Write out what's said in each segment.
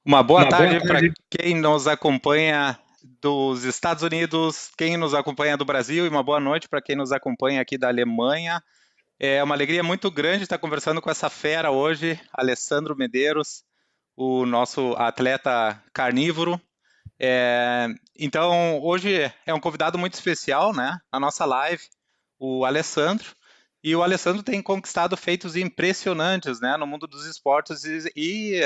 Uma boa Uma boa tarde para tarde. quem nos acompanha dos Estados Unidos, quem nos acompanha do Brasil, e uma boa noite para quem nos acompanha aqui da Alemanha. É uma alegria muito grande estar conversando com essa fera hoje, Alessandro Medeiros, o nosso atleta carnívoro. Então, hoje é um convidado muito especial, né? Na nossa live, o Alessandro. E o Alessandro tem conquistado feitos impressionantes, né, no mundo dos esportes e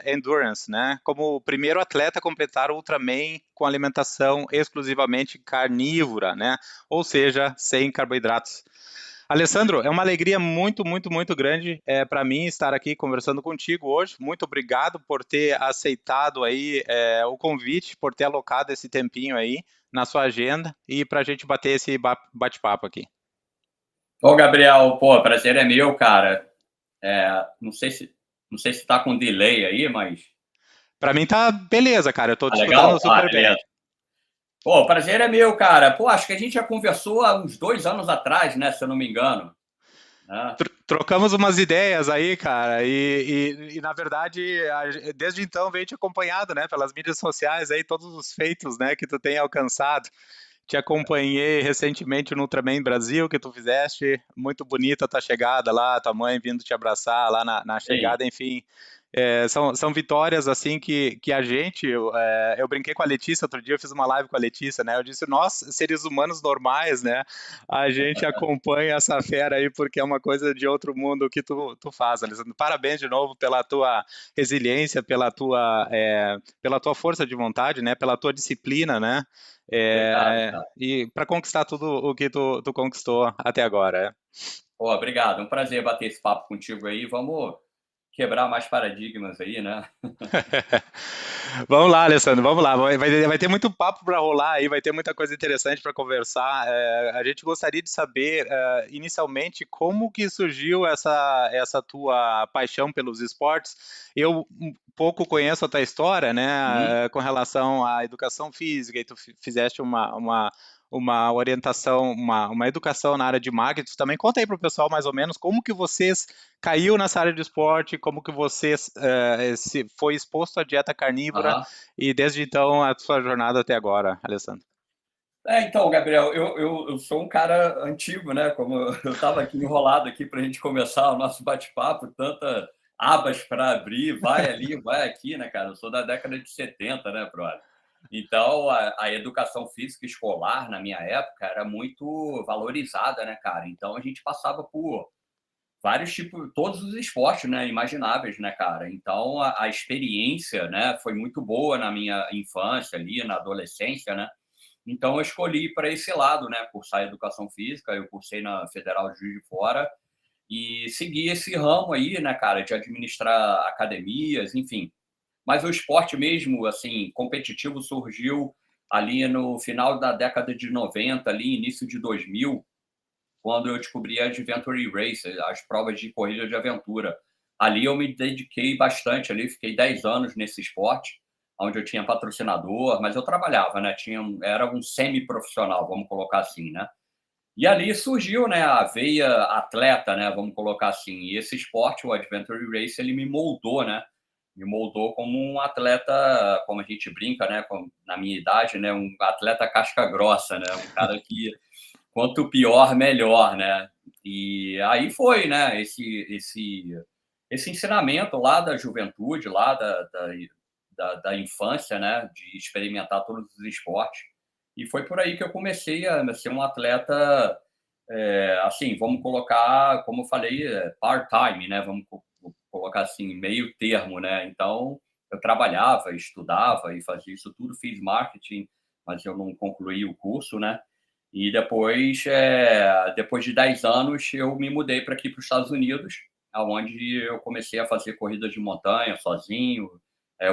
endurance, né? Como o primeiro atleta a completar o Ultraman com alimentação exclusivamente carnívora, né? Ou seja, sem carboidratos. Alessandro, é uma alegria muito, muito, muito grande para mim estar aqui conversando contigo hoje. Muito obrigado por ter aceitado aí o convite, por ter alocado esse tempinho aí na sua agenda e para a gente bater esse bate-papo aqui. Ô, Gabriel, pô, prazer é meu, cara. Não sei se tá com delay aí, mas Para mim tá beleza, cara. Eu tô tá te escutando legal? Ah, super bem. beleza. Pô, prazer é meu, cara. Pô, acho que a gente já conversou há uns 2 anos atrás, né, se eu não me engano, né. Trocamos umas ideias aí, cara, e na verdade, desde então venho te acompanhado, né, pelas mídias sociais aí, todos os feitos, né, que tu tem alcançado. Te acompanhei recentemente no Ultraman Brasil, que tu fizeste, muito bonita a tua chegada lá, tua mãe vindo te abraçar lá na Sim. chegada, enfim. São vitórias assim que a gente. Eu brinquei com a Letícia outro dia, eu fiz uma live com a Letícia, né? Eu disse, nós, seres humanos normais, né? A gente acompanha essa fera aí porque é uma coisa de outro mundo que tu faz, Alessandro. Parabéns de novo pela tua resiliência, pela tua força de vontade, né? Pela tua disciplina, né? Obrigado, cara. E para conquistar tudo o que tu conquistou até agora. Pô, obrigado. É um prazer bater esse papo contigo aí. Vamos quebrar mais paradigmas aí, né. Vamos lá, Alessandro, vamos lá. Vai ter muito papo para rolar aí, vai ter muita coisa interessante para conversar. A gente gostaria de saber, inicialmente, como que surgiu essa tua paixão pelos esportes. Eu um pouco conheço a tua história, Uhum. né, com relação à educação física, e tu fizeste uma orientação, uma educação na área de marketing. Também conta aí para o pessoal mais ou menos como que vocês caiu nessa área de esporte, como que você se foi exposto à dieta carnívora Aham. e desde então a sua jornada até agora, Alessandro. Então, Gabriel, eu sou um cara antigo, né, como eu estava aqui enrolado aqui para a gente começar o nosso bate-papo, tanta abas para abrir, vai ali, vai aqui, né, cara, eu sou da década de 70, né, brother. Então, a educação física escolar, na minha época, era muito valorizada, né, cara, então a gente passava por vários tipos, todos os esportes, né, imagináveis, né, cara. Então a experiência, né, foi muito boa na minha infância ali, na adolescência, né. Então eu escolhi para esse lado, né, cursar educação física, eu cursei na Federal de Juiz de Fora e segui esse ramo aí, né, cara, de administrar academias, enfim. Mas o esporte mesmo, assim, competitivo surgiu ali no final da década de 90, ali início de 2000, quando eu descobri a Adventure Race, as provas de corrida de aventura. Ali eu me dediquei bastante, ali fiquei 10 anos nesse esporte, onde eu tinha patrocinador, mas eu trabalhava, né? Era um semi-profissional, vamos colocar assim, né? E ali surgiu, né, a veia atleta, né, vamos colocar assim. E esse esporte, o Adventure Race, ele me moldou, né? Me moldou como um atleta, como a gente brinca, né, na minha idade, né, um atleta casca grossa, né, um cara que quanto pior, melhor, né? E aí foi, né? Esse ensinamento lá da juventude, lá da infância, né? De experimentar todos os esportes. E foi por aí que eu comecei a ser um atleta, assim, vamos colocar, como eu falei, part-time, né? Colocar assim, meio termo, né? Então, eu trabalhava, estudava e fazia isso tudo, fiz marketing, mas eu não concluí o curso, né? E depois, depois de 10 anos, eu me mudei para aqui para os Estados Unidos, aonde eu comecei a fazer corridas de montanha sozinho,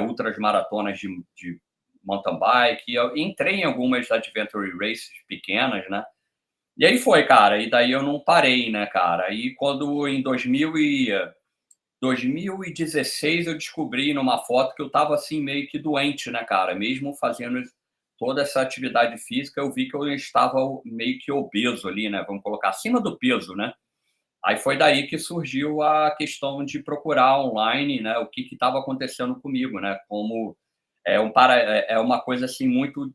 ultras maratonas de mountain bike. Eu entrei em algumas adventure races pequenas, né? E aí foi, cara. E daí eu não parei, né, cara? E quando em 2016 eu descobri numa foto que eu estava assim meio que doente, né, cara? Mesmo fazendo toda essa atividade física, eu vi que eu estava meio que obeso ali, né? Vamos colocar acima do peso, né? Aí foi daí que surgiu a questão de procurar online, né, o que estava acontecendo comigo, né, como é uma coisa assim muito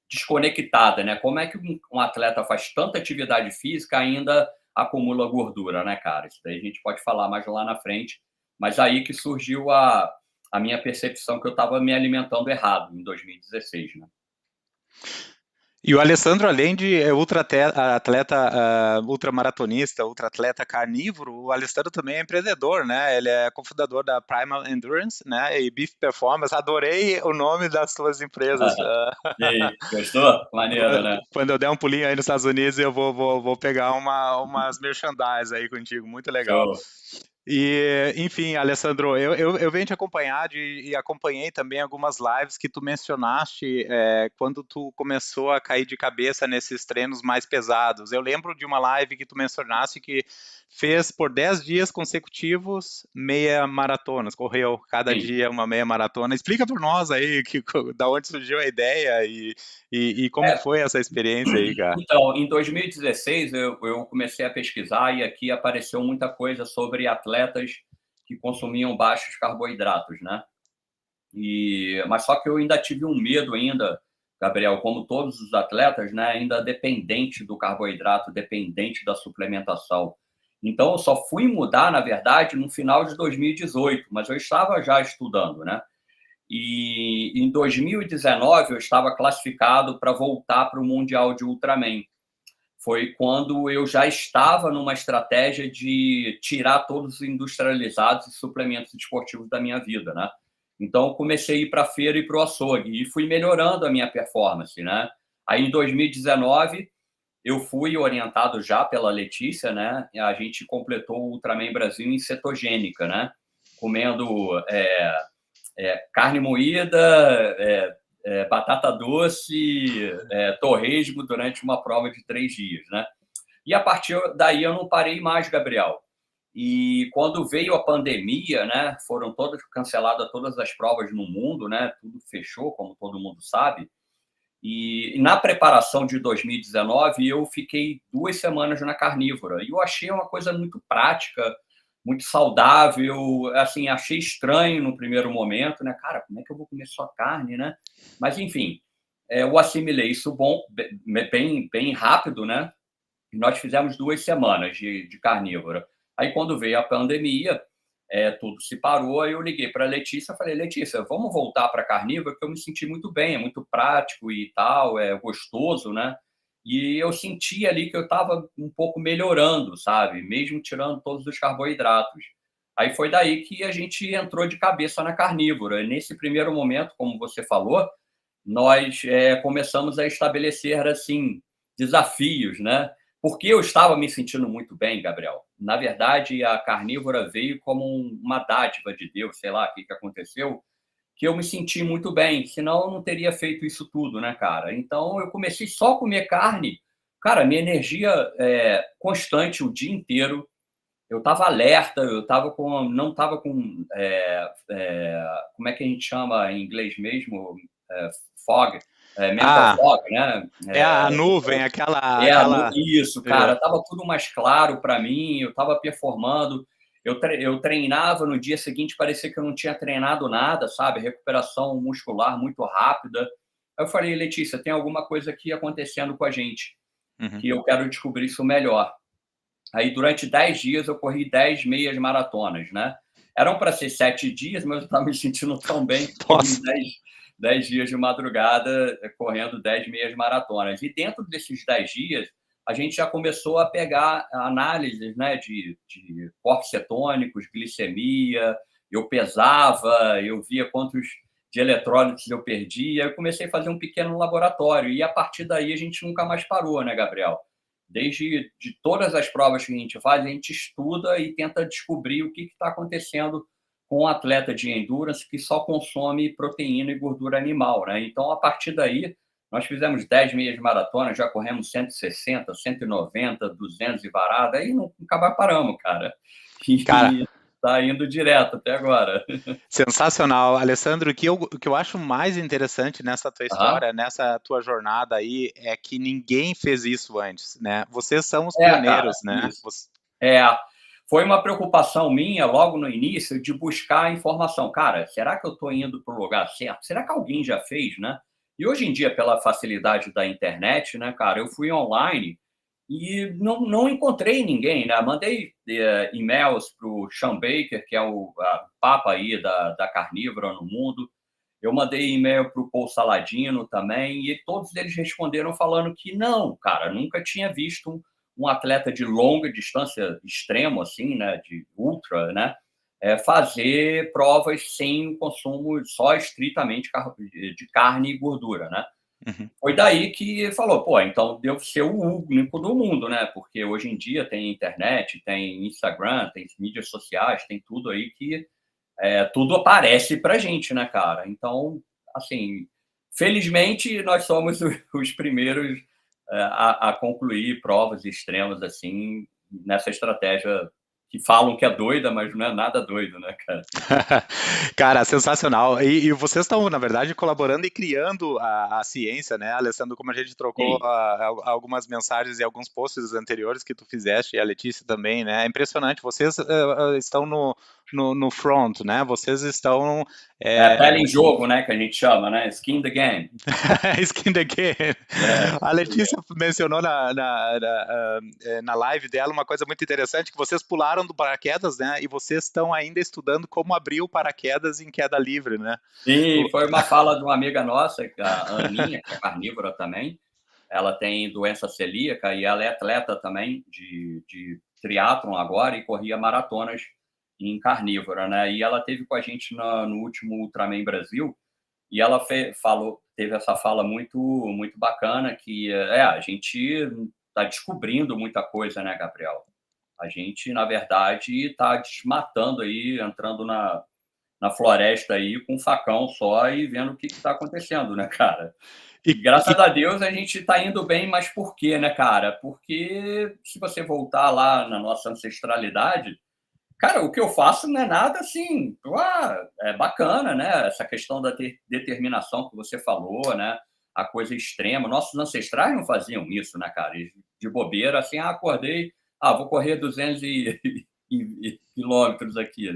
desconectada, né? Como é que um atleta faz tanta atividade física e ainda acumula gordura, né, cara? Isso daí a gente pode falar mais lá na frente, mas aí que surgiu a minha percepção que eu estava me alimentando errado em 2016, né? E o Alessandro, além de atleta, ultramaratonista, ultra-atleta carnívoro, o Alessandro também é empreendedor, né? Ele é cofundador da Primal Endurance, né? E Beef Performance. Adorei o nome das suas empresas. E aí, gostou? Maneiro, né? Quando eu der um pulinho aí nos Estados Unidos, eu vou pegar umas merchandise aí contigo. Muito legal. Show. E, enfim, Alessandro, eu venho te acompanhar e acompanhei também algumas lives que tu mencionaste quando tu começou a cair de cabeça nesses treinos mais pesados. Eu lembro de uma live que tu mencionaste que fez por 10 dias consecutivos meia maratonas, correu cada Sim. dia uma meia maratona. Explica por nós aí da onde surgiu a ideia e como foi essa experiência aí, cara. Então, em 2016, eu comecei a pesquisar e aqui apareceu muita coisa sobre atletas que consumiam baixos carboidratos, né? Mas só que eu ainda tive um medo ainda, Gabriel, como todos os atletas, né? Ainda dependente do carboidrato, dependente da suplementação. Então, eu só fui mudar, na verdade, no final de 2018, mas eu estava já estudando, né? E em 2019 eu estava classificado para voltar para o Mundial de Ultraman. Foi quando eu já estava numa estratégia de tirar todos os industrializados e suplementos esportivos da minha vida, né? Então, eu comecei a ir para a feira e para o açougue e fui melhorando a minha performance, né? Aí, em 2019, eu fui orientado já pela Letícia, né? A gente completou o Ultraman Brasil em cetogênica, né? Comendo carne moída, batata doce, torresmo durante uma prova de 3 dias, né? E a partir daí eu não parei mais, Gabriel. E quando veio a pandemia, né, foram canceladas todas as provas no mundo, né? Tudo fechou, como todo mundo sabe. E na preparação de 2019, eu fiquei 2 semanas na carnívora. E eu achei uma coisa muito prática, muito saudável. Assim, achei estranho no primeiro momento, né? Cara, como é que eu vou comer só carne, né? Mas, enfim, eu assimilei isso bem rápido, né? E nós fizemos 2 semanas de carnívora. Aí, quando veio a pandemia, tudo se parou, aí eu liguei para a Letícia, falei, Letícia, vamos voltar para carnívoro, porque eu me senti muito bem, é muito prático e tal, é gostoso, né? E eu senti ali que eu estava um pouco melhorando, sabe? Mesmo tirando todos os carboidratos. Aí foi daí que a gente entrou de cabeça na carnívora. Nesse primeiro momento, como você falou, nós começamos a estabelecer, assim, desafios, né? Porque eu estava me sentindo muito bem, Gabriel. Na verdade, a carnívora veio como uma dádiva de Deus, sei lá o que aconteceu, que eu me senti muito bem, senão eu não teria feito isso tudo, né, cara? Então, eu comecei só a comer carne, cara, minha energia constante o dia inteiro, eu estava alerta, não estava com, como é que a gente chama em inglês mesmo? Fog, mental Ah, fog, né? é a nuvem, aquela. Isso, cara, estava tudo mais claro para mim, eu estava performando, eu treinava no dia seguinte, parecia que eu não tinha treinado nada, sabe? Recuperação muscular muito rápida. Aí eu falei, Letícia, tem alguma coisa aqui acontecendo com a gente, Uhum. que eu quero descobrir isso melhor. Aí, durante 10 dias, eu corri 10 meias maratonas, né? Eram para ser 7 dias, mas eu estava me sentindo tão bem que corri Nossa. 10 dias de madrugada, correndo 10 meias maratonas. E dentro desses 10 dias, a gente já começou a pegar análises, né, de corpos cetônicos, glicemia, eu pesava, eu via quantos de eletrólitos eu perdia, eu comecei a fazer um pequeno laboratório, e a partir daí a gente nunca mais parou, né, Gabriel? De todas as provas que a gente faz, a gente estuda e tenta descobrir o que está acontecendo com um atleta de endurance que só consome proteína e gordura animal, né? Então, a partir daí, nós fizemos 10 meias maratonas, já corremos 160, 190, 200 e varada, aí nunca mais paramos, cara. Cara, E, tá indo direto até agora. Sensacional. Alessandro, o que eu acho mais interessante nessa tua Aham. história, nessa tua jornada aí, é que ninguém fez isso antes, né? Vocês são os Cara, pioneiros, né? isso. É, foi uma preocupação minha logo no início de buscar informação. Cara, será que eu estou indo para o lugar certo? Será que alguém já fez, né? E hoje em dia, pela facilidade da internet, né, cara, eu fui online e não encontrei ninguém, né? Mandei e-mails para o Sean Baker, que é o papa aí da carnívora no mundo. Eu mandei e-mail para o Paul Saladino também, e todos eles responderam falando que não, cara, nunca tinha visto um atleta de longa distância, extremo, assim, né, de ultra, né, fazer provas sem o consumo só estritamente de carne e gordura, né. Uhum. Foi daí que falou, pô, então devo ser o único do mundo, né, porque hoje em dia tem internet, tem Instagram, tem mídias sociais, tem tudo aí que tudo aparece pra gente, né, cara? Então, assim, felizmente nós somos os primeiros a concluir provas extremas assim nessa estratégia que falam que é doida, mas não é nada doido, né, cara? Cara, sensacional. E vocês estão, na verdade, colaborando e criando a ciência, né, Alessandro? Como a gente trocou Sim. algumas mensagens e alguns posts anteriores que tu fizeste, e a Letícia também, né? É impressionante. Vocês estão no front, né? Vocês estão. Pele em jogo, né, que a gente chama, né? Skin the game. Skin the game. A Isso aí. Letícia mencionou na live dela uma coisa muito interessante, que vocês pularam do paraquedas, né? E vocês estão ainda estudando como abrir o paraquedas em queda livre, né? Sim, foi uma fala de uma amiga nossa, a Aninha, que é carnívora também. Ela tem doença celíaca e ela é atleta também de triatlon agora e corria maratonas em carnívora, né? E ela teve com a gente no último Ultraman Brasil e ela teve essa fala muito bacana que a gente está descobrindo muita coisa, né, Gabriel? A gente, na verdade, está desmatando aí, entrando na floresta aí com um facão só e vendo o que está acontecendo, né, cara? E, E graças e a Deus a gente está indo bem, mas por quê, né, cara? Porque se você voltar lá na nossa ancestralidade, cara, o que eu faço não é nada assim, é bacana, né? Essa questão da determinação que você falou, né? A coisa extrema. Nossos ancestrais não faziam isso, né, cara? Eles, de bobeira, assim, acordei, vou correr 200 quilômetros aqui.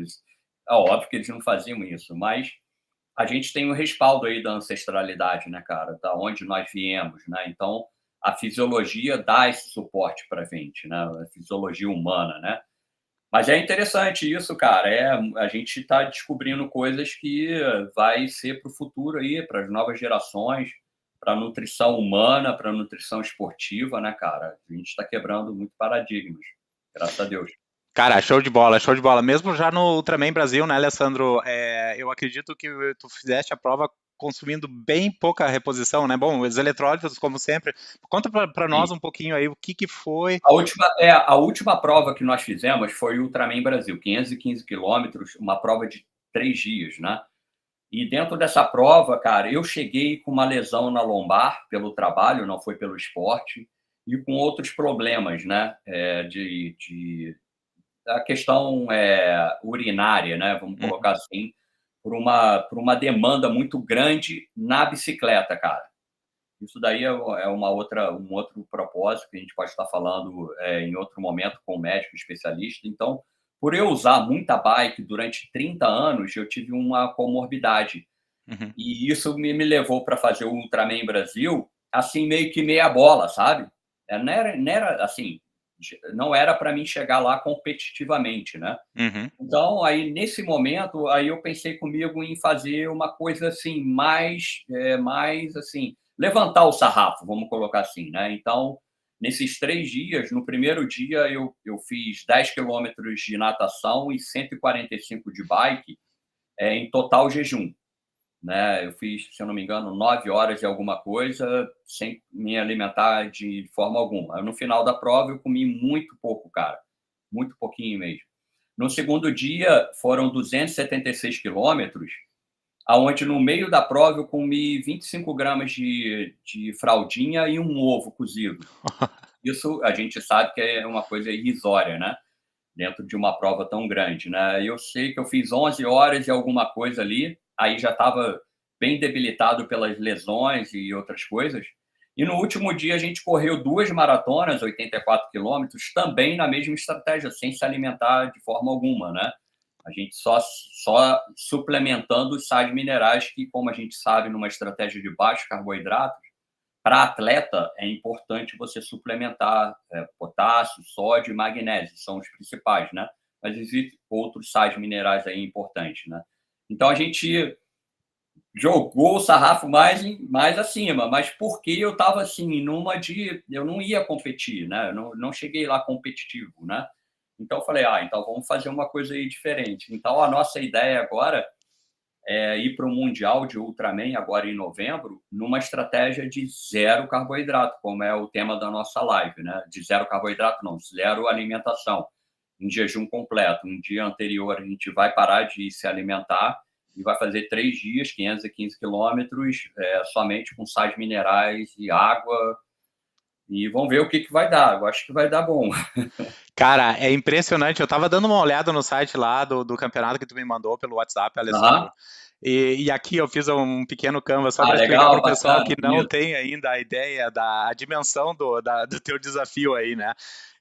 Óbvio que eles não faziam isso, mas a gente tem um respaldo aí da ancestralidade, né, cara, da onde nós viemos, né? Então, a fisiologia dá esse suporte para a gente, né? A fisiologia humana, né? Mas é interessante isso, cara. A gente está descobrindo coisas que vai ser para o futuro aí, para as novas gerações, para a nutrição humana, para a nutrição esportiva, né, cara? A gente está quebrando muito paradigmas, graças a Deus. Cara, show de bola, show de bola. Mesmo já no Ultraman Brasil, né, Alessandro? Eu acredito que tu fizeste a prova consumindo bem pouca reposição, né? Bom, os eletrólitos, como sempre. Conta para nós Sim. um pouquinho aí o que foi. A última prova que nós fizemos foi o Ultraman Brasil, 515 quilômetros, uma prova de 3 dias, né? E dentro dessa prova, cara, eu cheguei com uma lesão na lombar pelo trabalho, não foi pelo esporte, e com outros problemas, né? A questão urinária, né? Vamos Uhum. colocar assim, por uma demanda muito grande na bicicleta, cara. Isso daí é um outro propósito que a gente pode estar falando em outro momento com o médico especialista. Então, por eu usar muita bike durante 30 anos, eu tive uma comorbidade. Uhum. E isso me levou para fazer o Ultraman Brasil, assim, meio que meia bola, sabe? Não era assim, não era para mim chegar lá competitivamente, né? Uhum. Então, aí nesse momento, aí eu pensei comigo em fazer uma coisa assim mais assim, levantar o sarrafo, vamos colocar assim, né? Então, nesses 3 dias, no primeiro dia eu fiz 10 quilômetros de natação e 145 de bike, em total jejum, né? Eu fiz, se eu não me engano, 9 horas de alguma coisa, sem me alimentar de forma alguma. No final da prova, eu comi muito pouco, cara, muito pouquinho mesmo. No segundo dia, foram 276 quilômetros, aonde no meio da prova eu comi 25 gramas de fraldinha e um ovo cozido. Isso a gente sabe que é uma coisa irrisória, né? dentro de uma prova tão grande, né? Eu sei que eu fiz 11 horas e alguma coisa ali, aí já estava bem debilitado pelas lesões e outras coisas. E no último dia a gente correu 2 maratonas, 84 quilômetros, também na mesma estratégia, sem se alimentar de forma alguma, né? A gente só suplementando os sais minerais que, como a gente sabe, numa estratégia de baixo carboidrato, para atleta é importante você suplementar potássio, sódio e magnésio, são os principais, né? Mas existem outros sais minerais aí importantes, né? Então a gente jogou o sarrafo mais acima, mas porque eu estava assim, eu não ia competir, né? Eu não cheguei lá competitivo, né? Então eu falei, então vamos fazer uma coisa aí diferente. Então a nossa ideia agora é ir para o Mundial de Ultraman, agora em novembro, numa estratégia de zero carboidrato, como é o tema da nossa live, né? De zero carboidrato, não, zero alimentação, em jejum completo. Um dia anterior a gente vai parar de se alimentar e vai fazer 3 dias, 515 quilômetros, somente com sais minerais e água. E vamos ver o que vai dar. Eu acho que vai dar bom. Cara, é impressionante. Eu tava dando uma olhada no site lá do campeonato que tu me mandou pelo WhatsApp, Uhum. Alessandro. E aqui eu fiz um pequeno canvas só para explicar para Legal, o pessoal bacana, que não bonito. tem ainda a ideia da dimensão do teu desafio aí, né?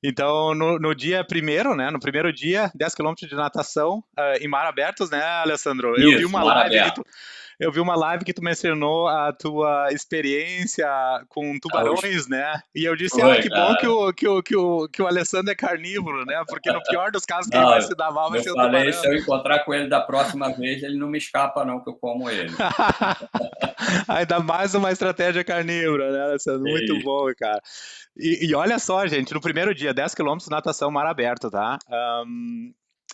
Então, no dia primeiro, né? No primeiro dia, 10 quilômetros de natação em mar abertos, né, Alessandro? Isso, mar aberto. Eu vi uma live que tu mencionou a tua experiência com tubarões, né? E eu disse, Foi, que bom cara. que o Alessandro é carnívoro, né? Porque no pior dos casos, quem vai Não, se dar mal vai eu ser o falei, tubarão. se eu encontrar com ele da próxima vez, ele não me escapa não, que eu como ele. Ainda mais uma estratégia carnívora, né, Alessandro? É Muito isso. bom, cara. E olha só, gente, no primeiro dia, 10 quilômetros natação mar aberto, tá?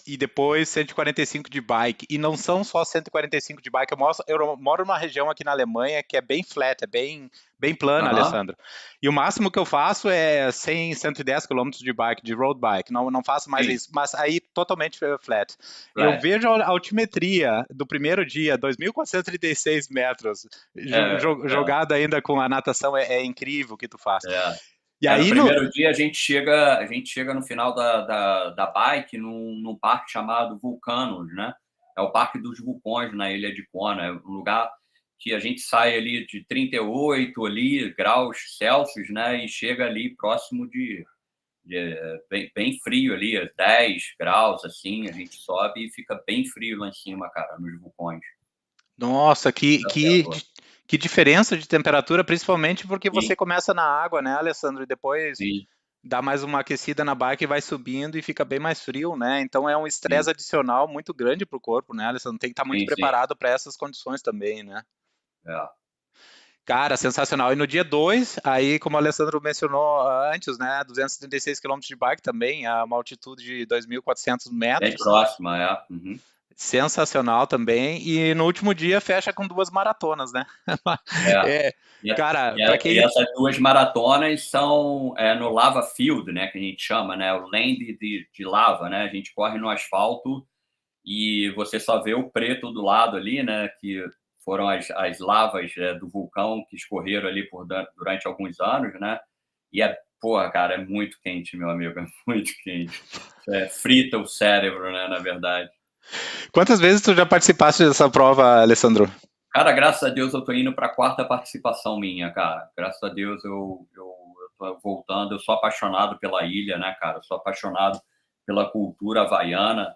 E depois 145 de bike. E não são só 145 de bike. Eu moro numa região aqui na Alemanha que é bem flat, é bem plana, Aham, Alessandro. E o máximo que eu faço é 100, 110 quilômetros de bike, de road bike. Não faço mais sim, isso, mas aí totalmente flat. Eu flat. vejo a altimetria do primeiro dia, 2.436 metros, É, é, jogada ainda com a natação, é incrível o que tu faz. é. E No aí, primeiro dia a gente chega no final da bike num parque chamado Vulcanos, né? É o Parque dos Vulcões na ilha de Kona, é um lugar que a gente sai ali de 38 ali, graus Celsius, né? E chega ali próximo bem frio ali, 10 graus, assim, a gente sobe e fica bem frio lá em cima, cara, nos vulcões. nossa, Da Pérola. que diferença de temperatura, principalmente porque Sim, você começa na água, né, Alessandro? E depois sim, dá mais uma aquecida na bike e vai subindo e fica bem mais frio, né? Então é um sim, estresse adicional muito grande para o corpo, né, Alessandro? Tem que estar muito sim, sim. preparado para essas condições também, né? É. Cara, sensacional. E no dia 2, aí, como o Alessandro mencionou antes, né, 236 quilômetros de bike também, a uma altitude de 2.400 Bem metros. próxima, é. Uhum. Sensacional também. E no último dia fecha com 2 maratonas, né? É. É, E, cara, para e quem. essas duas maratonas são no lava field, né, que a gente chama, né, o land de lava, né, a gente corre no asfalto e você só vê o preto do lado ali, né, que foram as lavas do vulcão que escorreram ali durante alguns anos, né, e porra, cara, é muito quente, meu amigo, é muito quente. Frita o cérebro, né, na verdade. Quantas vezes tu já participaste dessa prova, Alessandro? Cara, graças a Deus eu tô indo para a quarta participação minha, cara. Graças a Deus eu tô voltando. Eu sou apaixonado pela ilha, né, cara? Eu sou apaixonado pela cultura havaiana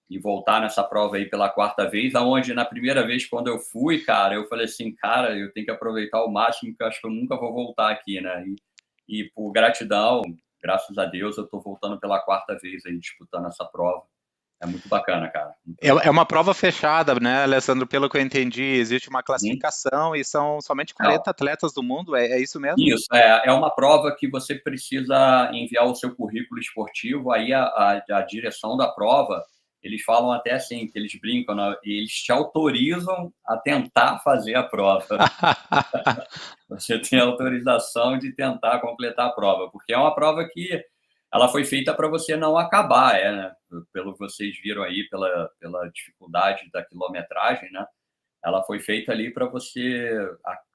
e voltar nessa prova aí pela quarta vez, aonde na primeira vez quando eu fui, cara, eu falei assim, cara, eu tenho que aproveitar ao máximo, que eu acho que eu nunca vou voltar aqui, né? E por gratidão, graças a Deus, eu tô voltando pela quarta vez aí disputando essa prova. É muito bacana, cara, muito É legal. uma prova fechada, né, Alessandro? Pelo que eu entendi, existe uma Uhum. classificação e são somente É. 40 atletas do mundo, é isso mesmo? Isso, é uma prova que você precisa enviar o seu currículo esportivo, aí a direção da prova, eles falam até assim, que eles brincam, né, eles te autorizam a tentar fazer a prova. Você tem autorização de tentar completar a prova, porque é uma prova que ela foi feita para você não acabar, né? Pelo que vocês viram aí, pela dificuldade da quilometragem, né? Ela foi feita ali para você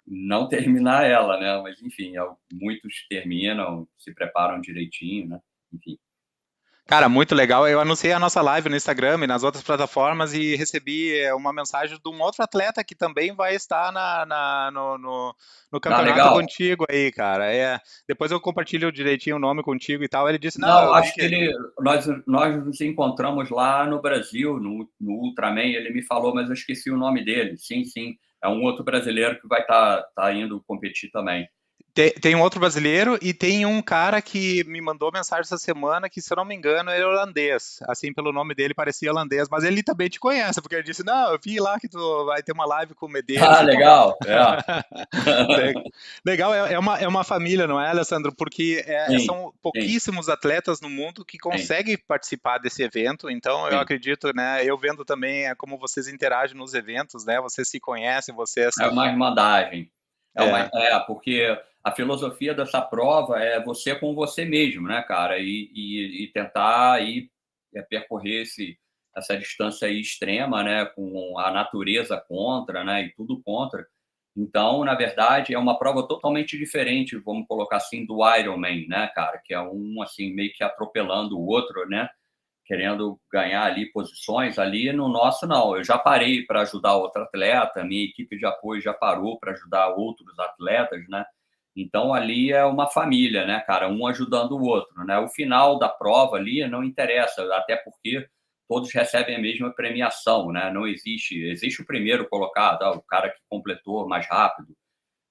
não terminar ela, né? Mas enfim, muitos terminam, se preparam direitinho, né? Enfim. Cara, muito legal. Eu anunciei a nossa live no Instagram e nas outras plataformas e recebi uma mensagem de um outro atleta que também vai estar no Ah, campeonato legal. contigo aí, cara. Depois eu compartilho direitinho o nome contigo e tal. Ele disse, não, Não, eu vi acho que que... nós nos encontramos lá no Brasil, no Ultraman, ele me falou, mas eu esqueci o nome dele. Sim, sim, é um outro brasileiro que vai tá indo competir também. Tem um outro brasileiro e tem um cara que me mandou mensagem essa semana que, se eu não me engano, ele é holandês. Assim, pelo nome dele, parecia holandês, mas ele também te conhece, porque ele disse, não, eu vi lá que tu vai ter uma live com o Medeiros Ah, e tal. legal, é. Legal, é uma família, não é, Alessandro? Porque Sim, são sim, pouquíssimos atletas no mundo que sim, conseguem participar desse evento, então eu sim. acredito, né? Eu vendo também como vocês interagem nos eventos, né? Vocês se conhecem, vocês. É uma irmandagem. É, Porque a filosofia dessa prova é você com você mesmo, né, cara? E tentar aí, percorrer essa distância aí extrema, né, com a natureza contra, né, e tudo contra. Então, na verdade, é uma prova totalmente diferente, vamos colocar assim, do Ironman, né, cara? Que é um, assim, meio que atropelando o outro, né? Querendo ganhar ali posições, ali no nosso não. Eu já parei para ajudar outro atleta, minha equipe de apoio já parou para ajudar outros atletas, né? Então ali é uma família, né, cara, um ajudando o outro, né? O final da prova ali não interessa, até porque todos recebem a mesma premiação, né? Não existe o primeiro colocado, o cara que completou mais rápido,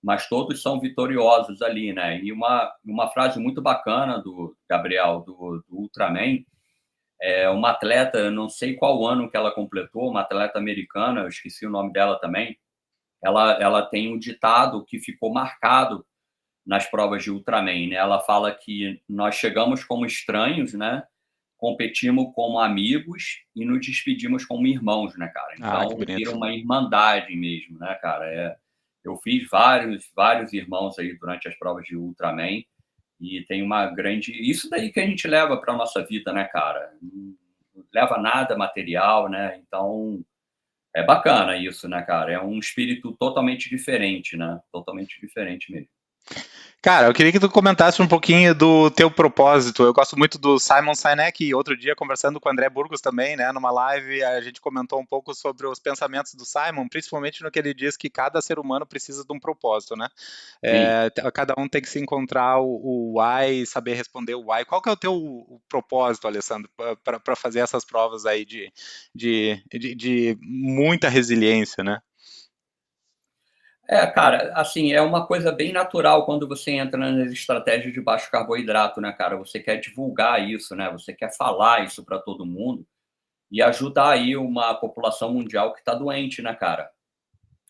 mas todos são vitoriosos ali, né? E uma frase muito bacana do Gabriel, do Ultraman, uma atleta, eu não sei qual ano que ela completou, uma atleta americana, eu esqueci o nome dela também, ela tem um ditado que ficou marcado nas provas de Ultraman, né? Ela fala que nós chegamos como estranhos, né? Competimos como amigos e nos despedimos como irmãos, né, cara? que Então vira bonito. uma irmandade mesmo, né, cara? Eu fiz vários irmãos aí durante as provas de Ultraman e tem uma grande. Isso daí que a gente leva para a nossa vida, né, cara? Não leva nada material, né? Então é bacana isso, né, cara? É um espírito totalmente diferente, né? Totalmente diferente mesmo. Cara, eu queria que tu comentasse um pouquinho do teu propósito. Eu gosto muito do Simon Sinek e outro dia conversando com o André Burgos também, né, numa live, a gente comentou um pouco sobre os pensamentos do Simon, principalmente no que ele diz que cada ser humano precisa de um propósito, né? Sim. Cada um tem que se encontrar o why, saber responder o why. Qual que é o teu propósito, Alessandro, para fazer essas provas aí de muita resiliência, né? Cara, assim, é uma coisa bem natural quando você entra nas estratégias de baixo carboidrato, né, cara? Você quer divulgar isso, né? Você quer falar isso para todo mundo e ajudar aí uma população mundial que está doente, né, cara?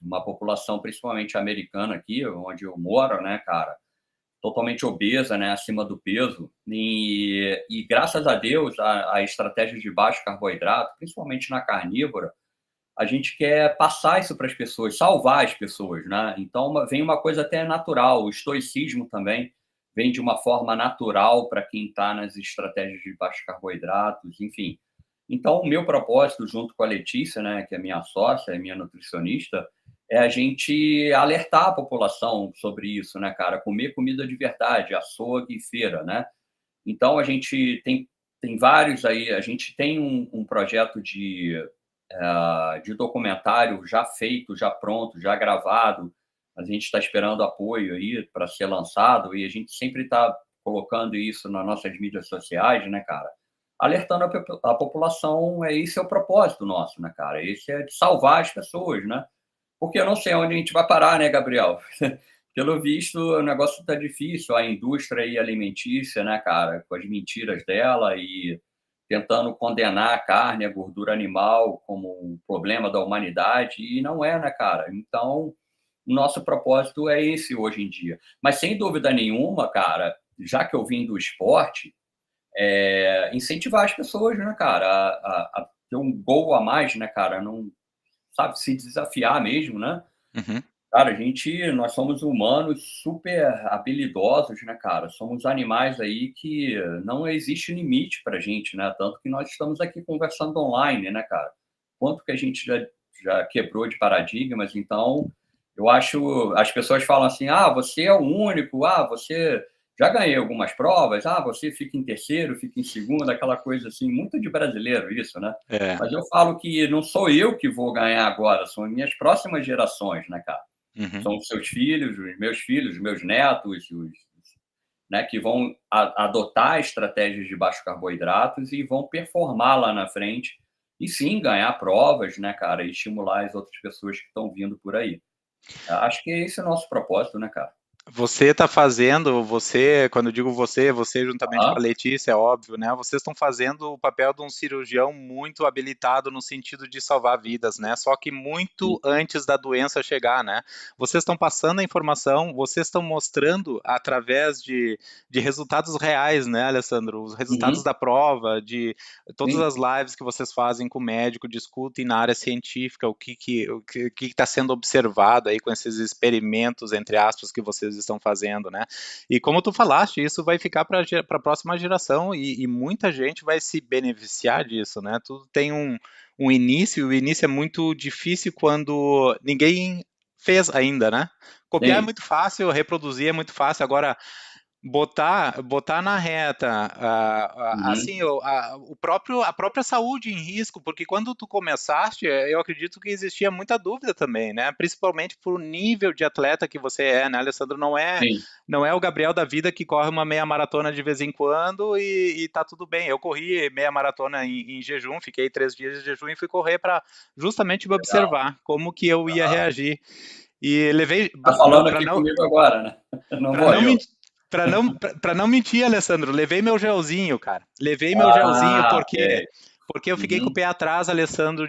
Uma população principalmente americana aqui, onde eu moro, né, cara? Totalmente obesa, né, acima do peso. E graças a Deus, a estratégia de baixo carboidrato, principalmente na carnívora, a gente quer passar isso para as pessoas, salvar as pessoas, né? Então vem uma coisa até natural, o estoicismo também vem de uma forma natural para quem está nas estratégias de baixos carboidratos, enfim. Então o meu propósito, junto com a Letícia, né, que é minha sócia, é minha nutricionista, é a gente alertar a população sobre isso, né, cara? Comer comida de verdade, açougue e feira, né? Então a gente tem vários aí, a gente tem um projeto de documentário já feito, já pronto, já gravado. A gente está esperando apoio aí para ser lançado e a gente sempre está colocando isso nas nossas mídias sociais, né, cara? Alertando a população, esse é o propósito nosso, né, cara? Esse é de salvar as pessoas, né? Porque eu não sei onde a gente vai parar, né, Gabriel? Pelo visto, o negócio está difícil, a indústria aí alimentícia, né, cara, com as mentiras dela e tentando condenar a carne, a gordura animal como um problema da humanidade, e não é, né, cara? Então, o nosso propósito é esse hoje em dia. Mas, sem dúvida nenhuma, cara, já que eu vim do esporte, incentivar as pessoas, né, cara, a ter um gol a mais, né, cara? Não, sabe, se desafiar mesmo, né? Uhum. Cara, nós somos humanos super habilidosos, né, cara? Somos animais aí que não existe limite pra gente, né? Tanto que nós estamos aqui conversando online, né, cara? Quanto que a gente já quebrou de paradigmas, então eu acho, as pessoas falam assim: "Ah, você é o único, você Já ganhei algumas provas, você fica em terceiro, fica em segundo, aquela coisa assim, muito de brasileiro isso, né? É. Mas eu falo que não sou eu que vou ganhar agora, são as minhas próximas gerações, né, cara? Uhum. São os seus filhos, os meus netos, né, que vão adotar estratégias de baixos carboidratos e vão performar lá na frente e sim ganhar provas, né, cara, e estimular as outras pessoas que estão vindo por aí. Acho que esse é o nosso propósito, né, cara? Você está fazendo, quando eu digo você juntamente com a Ah, Letícia, é óbvio, né? Vocês estão fazendo o papel de um cirurgião muito habilitado no sentido de salvar vidas, né? Só que muito sim, antes da doença chegar, né? Vocês estão passando a informação, vocês estão mostrando através de resultados reais, né, Alessandro? Os resultados uhum, da prova, de todas sim, as lives que vocês fazem com o médico, discutem na área científica o que está sendo observado aí com esses experimentos, entre aspas, que vocês estão fazendo, né? E como tu falaste, isso vai ficar para a próxima geração e muita gente vai se beneficiar disso, né? Tudo tem um início, o início é muito difícil quando ninguém fez ainda, né? Copiar é sim, muito fácil, reproduzir é muito fácil. Agora, botar na reta, uhum, assim, a própria saúde em risco, porque quando tu começaste, eu acredito que existia muita dúvida também, né? Principalmente por nível de atleta que você é, né, Alessandro? sim, Não é o Gabriel da vida que corre uma meia maratona de vez em quando e tá tudo bem. Eu corri meia maratona em jejum, fiquei 3 dias de jejum e fui correr para justamente me legal. observar como que eu ia reagir. E levei, Tá falando para aqui não, comigo agora, né? Não Pra não morreu. mentir, para não mentir, Alessandro, levei meu gelzinho, cara. Levei meu gelzinho Ok. porque eu fiquei com o Uhum, pé atrás, Alessandro,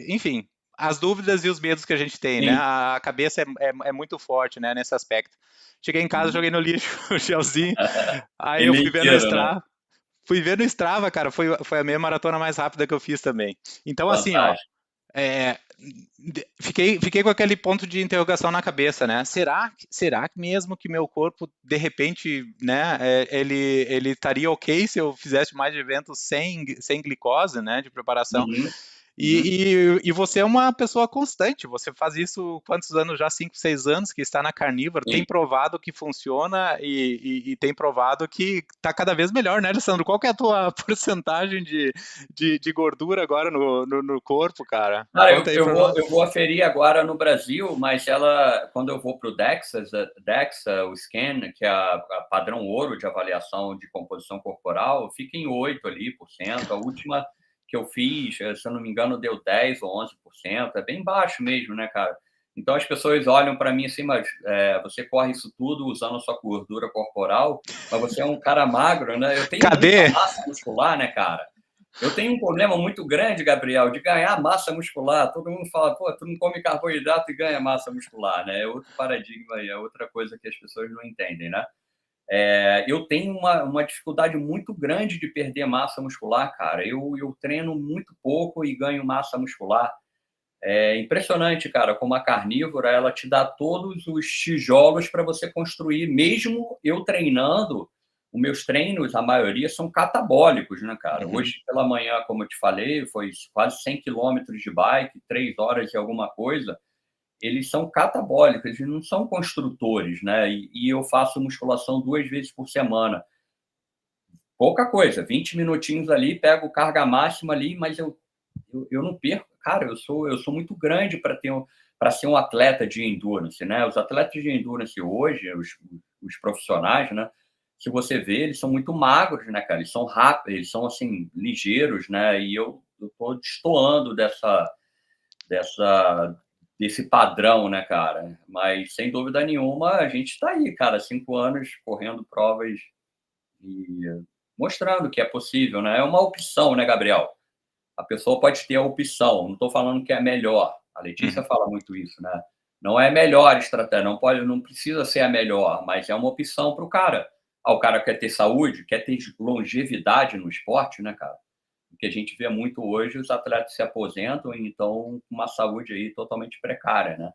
enfim, as dúvidas e os medos que a gente tem, né? sim, A cabeça é muito forte, né, nesse aspecto. Cheguei em casa, uhum. joguei no lixo o gelzinho, aí eu Ele inteiro, né? fui ver no Strava, cara, foi a meia maratona mais rápida que eu fiz também. Então, assim, ó, Fantástico. é, fiquei com aquele ponto de interrogação na cabeça, né? Será que mesmo que meu corpo, de repente, né, ele estaria ok se eu fizesse mais de eventos sem glicose, né, de preparação? Uhum, uhum, E você é uma pessoa constante, você faz isso quantos anos já? 5, 6 anos que está na Carnívoro, tem sim. provado que funciona e tem provado que está cada vez melhor, né, Alessandro? Qual que é a tua porcentagem de gordura agora no corpo, cara? Cara, Conta aí eu pra vou, nós. eu vou aferir agora no Brasil, mas quando eu vou para o DEXA, o scan, que é a padrão ouro de avaliação de composição corporal, fica em 8 ali por cento. A última que eu fiz, se eu não me engano, deu 10 ou 11%. É bem baixo mesmo, né, cara? Então as pessoas olham para mim assim, mas você corre isso tudo usando a sua gordura corporal, mas você é um cara magro, né? Eu tenho muita Cadê? massa muscular, né, cara? Eu tenho um problema muito grande, Gabriel, de ganhar massa muscular. Todo mundo fala, pô, tu não come carboidrato e ganha massa muscular, né? É outro paradigma aí, é outra coisa que as pessoas não entendem, né? Eu tenho uma dificuldade muito grande de perder massa muscular, cara. Eu treino muito pouco e ganho massa muscular. É impressionante, cara, como a carnívora, ela te dá todos os tijolos para você construir, mesmo eu treinando, os meus treinos, a maioria são catabólicos, né, cara? Uhum, Hoje pela manhã, como eu te falei, foi quase 100 quilômetros de bike, 3 horas e alguma coisa, eles são catabólicos, eles não são construtores, né? E eu faço musculação 2 vezes por semana. Pouca coisa, 20 minutinhos ali, pego carga máxima ali, mas eu não perco. Cara, eu sou muito grande para ser um atleta de endurance, né? Os atletas de endurance hoje, os profissionais, né? Se você vê, eles são muito magros, né, cara? Eles são rápidos, eles são assim ligeiros, né? E eu tô destoando dessa desse padrão, né, cara? Mas sem dúvida nenhuma, a gente está aí, cara, 5 anos correndo provas e mostrando que é possível, né? É uma opção, né, Gabriel? A pessoa pode ter a opção, não estou falando que é melhor. A Letícia uhum, fala muito isso, né? Não é a melhor estratégia, não precisa ser a melhor, mas é uma opção para o cara. O cara quer ter saúde, quer ter longevidade no esporte, né, cara? O que a gente vê muito hoje, os atletas se aposentam e estão com uma saúde aí totalmente precária, né?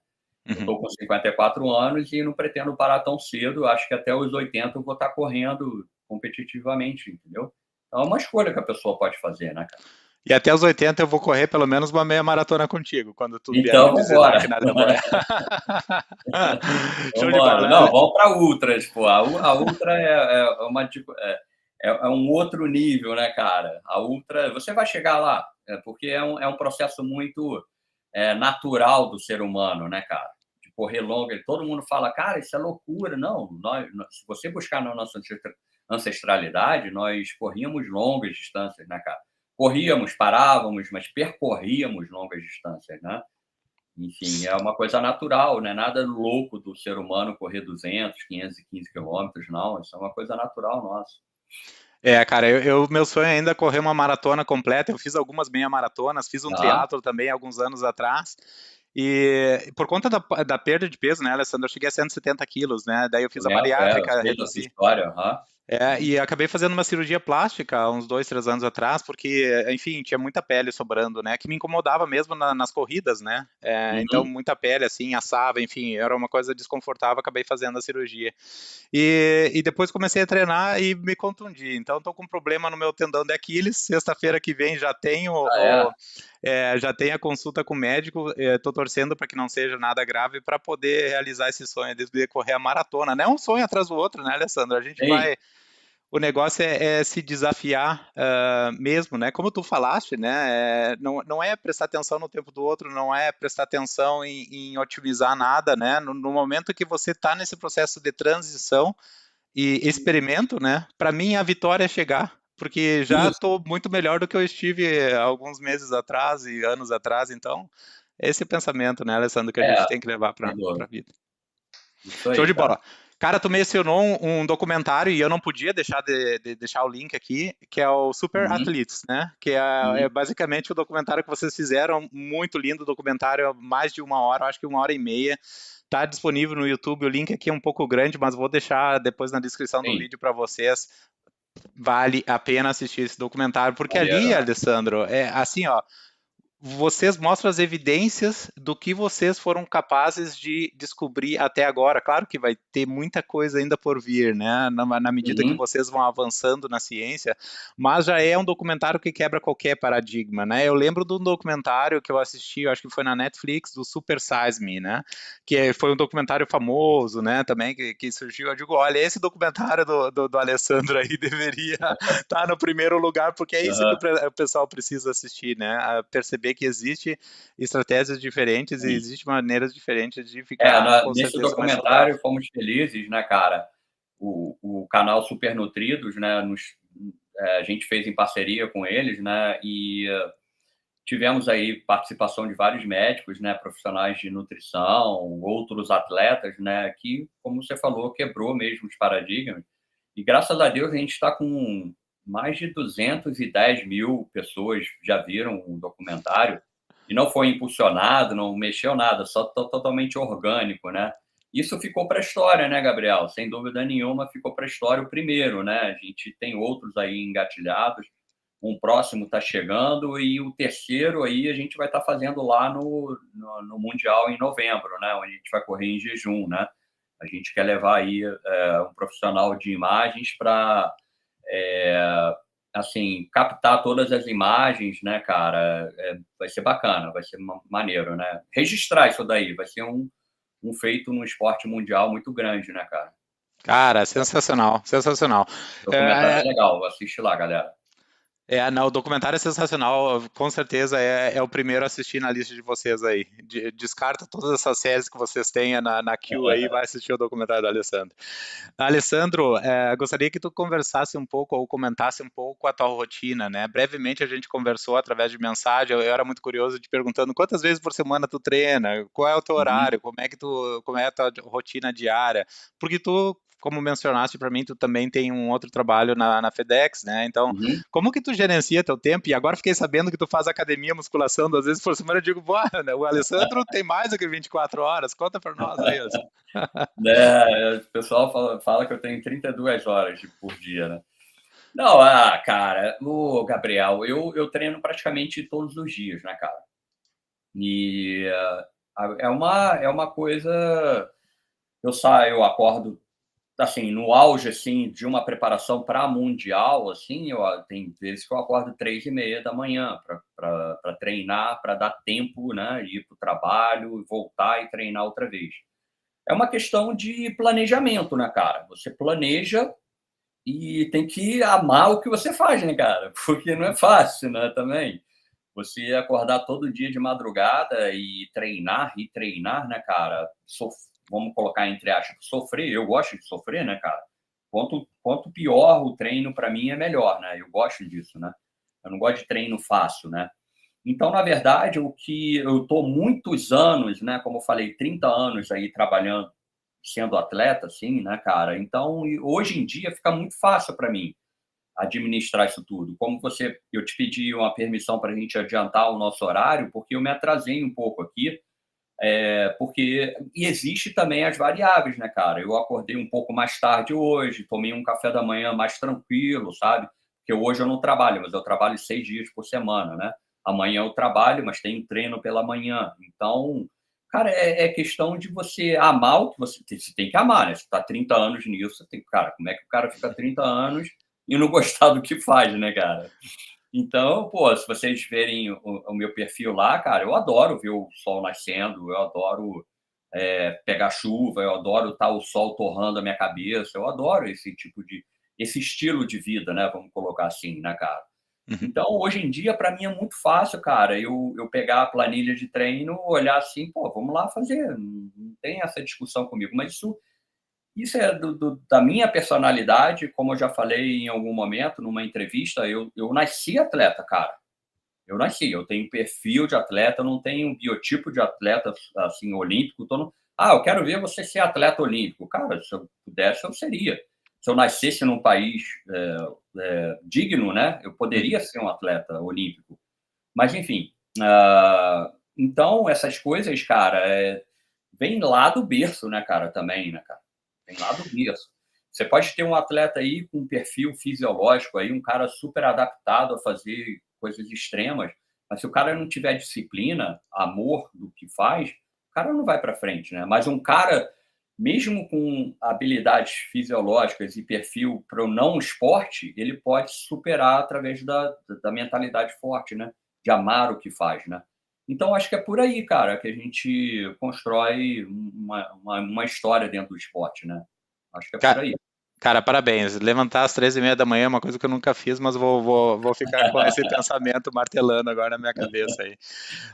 Eu uhum. estou com 54 anos e não pretendo parar tão cedo. Acho que até os 80 eu vou estar correndo competitivamente, entendeu? Então é uma escolha que a pessoa pode fazer, né, cara? E até os 80 eu vou correr pelo menos uma meia maratona contigo, quando tu vier me Então, visitar aqui vambora. na Alemanha. Show de Vambora. bola. Não, vamos para ultras, pô. A ultra uma tipo, é um outro nível, né, cara? A ultra, você vai chegar lá, porque é um processo muito natural do ser humano, né, cara? De correr longa. Todo mundo fala, cara, isso é loucura. Não, se você buscar na nossa ancestralidade, nós corríamos longas distâncias, né, cara? Corríamos, parávamos, mas percorríamos longas distâncias, né? Enfim, é uma coisa natural, não é nada louco do ser humano correr 200, 515 quilômetros, não. Isso é uma coisa natural nossa. É, cara, meu sonho é ainda correr uma maratona completa. Eu fiz algumas meia maratonas, fiz um Tá? triatlo também alguns anos atrás. E por conta da perda de peso, né, Alessandro, eu cheguei a 170 quilos, né? Daí eu Eu fiz a lembro, eu bariátrica, sei dessa reduzi. história. Aham. Uhum. E acabei fazendo uma cirurgia plástica há uns 2, 3 anos atrás, porque, enfim, tinha muita pele sobrando, né? Que me incomodava mesmo nas corridas, né? Então, Uhum. muita pele, assim, assava, enfim, era uma coisa desconfortável, acabei fazendo a cirurgia. E depois comecei a treinar e me contundi. Então, estou com um problema no meu tendão de Aquiles. Sexta-feira que vem já tenho, Ah, é? já tenho a consulta com o médico. Estou torcendo para que não seja nada grave para poder realizar esse sonho de correr a maratona. Não é um sonho atrás do outro, né, Alessandro? A gente Sim. vai. O negócio é se desafiar mesmo, né? Como tu falaste, né? Não é prestar atenção no tempo do outro, não é prestar atenção em otimizar nada, né? No momento que você está nesse processo de transição e experimento, né? Para mim a vitória é chegar, porque já Isso. estou muito melhor do que eu estive alguns meses atrás e anos atrás. Então, esse é o pensamento, né, Alessandro, que a gente É, tem que levar para sem a dúvida. vida. Isso Show aí, de cara. bola. Cara, tu mencionou um documentário e eu não podia deixar de deixar o link aqui, que é o Super Uhum. Athletes, né? Que é Uhum. basicamente o documentário que vocês fizeram, muito lindo documentário, mais de 1 hora, acho que 1 hora e meia. Tá disponível no YouTube, o link aqui é um pouco grande, mas vou deixar depois na descrição do Sim, vídeo para vocês. Vale a pena assistir esse documentário, porque ali, maneiro, né? Alessandro, é assim, ó, vocês mostram as evidências do que vocês foram capazes de descobrir até agora. Claro que vai ter muita coisa ainda por vir, né? Na medida que Uhum. vocês vão avançando na ciência, mas já é um documentário que quebra qualquer paradigma, né? Eu lembro de um documentário que eu assisti, eu acho que foi na Netflix, do Super Size Me, né? Foi um documentário famoso, né? Também que surgiu. Eu digo, olha, esse documentário do Alessandro aí deveria estar no primeiro lugar, porque é isso que Aham. o pessoal precisa assistir, né? A perceber que existe estratégias diferentes e Sim. existe maneiras diferentes de ficar com Nesse certeza mais saudável. documentário fomos felizes, né, cara? O canal Super Nutridos, né, a gente fez em parceria com eles, né, e tivemos aí participação de vários médicos, né, profissionais de nutrição, outros atletas, né, que, como você falou, quebrou mesmo os paradigmas. E graças a Deus a gente está com mais de 210 mil pessoas já viram o documentário e não foi impulsionado, não mexeu nada, só totalmente orgânico, né? Isso ficou para a história, né, Gabriel? Sem dúvida nenhuma ficou para a história o primeiro, né? A gente tem outros aí engatilhados, um próximo está chegando e o terceiro aí a gente vai estar fazendo lá no Mundial em novembro, né? Onde a gente vai correr em jejum, né? A gente quer levar aí um profissional de imagens para assim captar todas as imagens, né, cara? Vai ser bacana, vai ser maneiro, né? Registrar isso daí vai ser um feito no esporte mundial muito grande, né, cara? Cara, sensacional, sensacional. O documentário É, é legal, assiste lá, galera. não, o documentário é sensacional, com certeza é o primeiro a assistir na lista de vocês aí. Descarta todas essas séries que vocês tenham na queue aí, vai assistir o documentário do Alessandro. Alessandro, gostaria que tu conversasse um pouco ou comentasse um pouco a tua rotina, né? Brevemente a gente conversou através de mensagem, eu era muito curioso te perguntando quantas vezes por semana tu treina, qual é o teu Uhum, horário, como é a tua rotina diária, porque tu, como mencionaste para mim, tu também tem um outro trabalho na FedEx, né? Então, uhum. como que tu gerencia teu tempo? E agora fiquei sabendo que tu faz academia, musculação 2 vezes por semana. Eu digo, bora, né? O Alessandro tem mais do que 24 horas. Conta pra nós aí, Alessandro. O pessoal fala que eu tenho 32 horas por dia, né? Não, cara, o Gabriel, eu treino praticamente todos os dias, né, cara? E é uma coisa. Eu acordo assim, no auge, assim, de uma preparação para mundial, assim, tem vezes que eu acordo 3h30 da manhã para treinar, para dar tempo, né, ir para o trabalho, voltar e treinar outra vez. É uma questão de planejamento, né, cara? Você planeja e tem que amar o que você faz, né, cara? Porque não é fácil, né, também. Você acordar todo dia de madrugada e treinar, né, cara? Vamos colocar entre aspas, sofrer. Eu gosto de sofrer, né, cara? Quanto pior o treino, para mim, é melhor, né? Eu gosto disso, né? Eu não gosto de treino fácil, né? Então, na verdade, o que eu estou muitos anos, né? Como eu falei, 30 anos aí trabalhando, sendo atleta, assim, né, cara? Então, hoje em dia fica muito fácil para mim administrar isso tudo. Eu te pedi uma permissão para a gente adiantar o nosso horário, porque eu me atrasei um pouco aqui, e existe também as variáveis, né, cara? Eu acordei um pouco mais tarde hoje, tomei um café da manhã mais tranquilo, sabe? Porque hoje eu não trabalho, mas eu trabalho 6 dias por semana, né? Amanhã eu trabalho, mas tenho treino pela manhã. Então, cara, é questão de você amar o que você tem que amar, né? Você está 30 anos nisso, você tem, cara, como é que o cara fica 30 anos e não gostar do que faz, né, cara? Então, pô, se vocês verem o meu perfil lá, cara, eu adoro ver o sol nascendo, eu adoro pegar chuva, eu adoro estar o sol torrando a minha cabeça, eu adoro esse estilo de vida, né? Vamos colocar assim, né, cara? Uhum. Então, hoje em dia, para mim é muito fácil, cara, eu pegar a planilha de treino, olhar assim, pô, vamos lá fazer, não tem essa discussão comigo, mas isso é da minha personalidade, como eu já falei em algum momento, numa entrevista, eu nasci atleta, cara. Eu nasci, eu tenho perfil de atleta, eu não tenho um biotipo de atleta, assim, olímpico. Eu quero ver você ser atleta olímpico. Cara, se eu pudesse, eu seria. Se eu nascesse num país digno, né, eu Uhum. poderia ser um atleta olímpico. Mas, enfim, então essas coisas, cara, vem lá do berço, né, cara, também, né, cara? Vem lá do berço. Você pode ter um atleta aí com um perfil fisiológico aí, um cara super adaptado a fazer coisas extremas, mas se o cara não tiver disciplina, amor do que faz, o cara não vai para frente, né? Mas um cara, mesmo com habilidades fisiológicas e perfil para o não esporte, ele pode superar através da mentalidade forte, né? De amar o que faz, né? Então, acho que é por aí, cara, que a gente constrói uma história dentro do esporte, né? Acho que é por Ca- aí. Cara, parabéns. Levantar às 3h30 da manhã é uma coisa que eu nunca fiz, mas vou ficar com esse pensamento martelando agora na minha cabeça aí.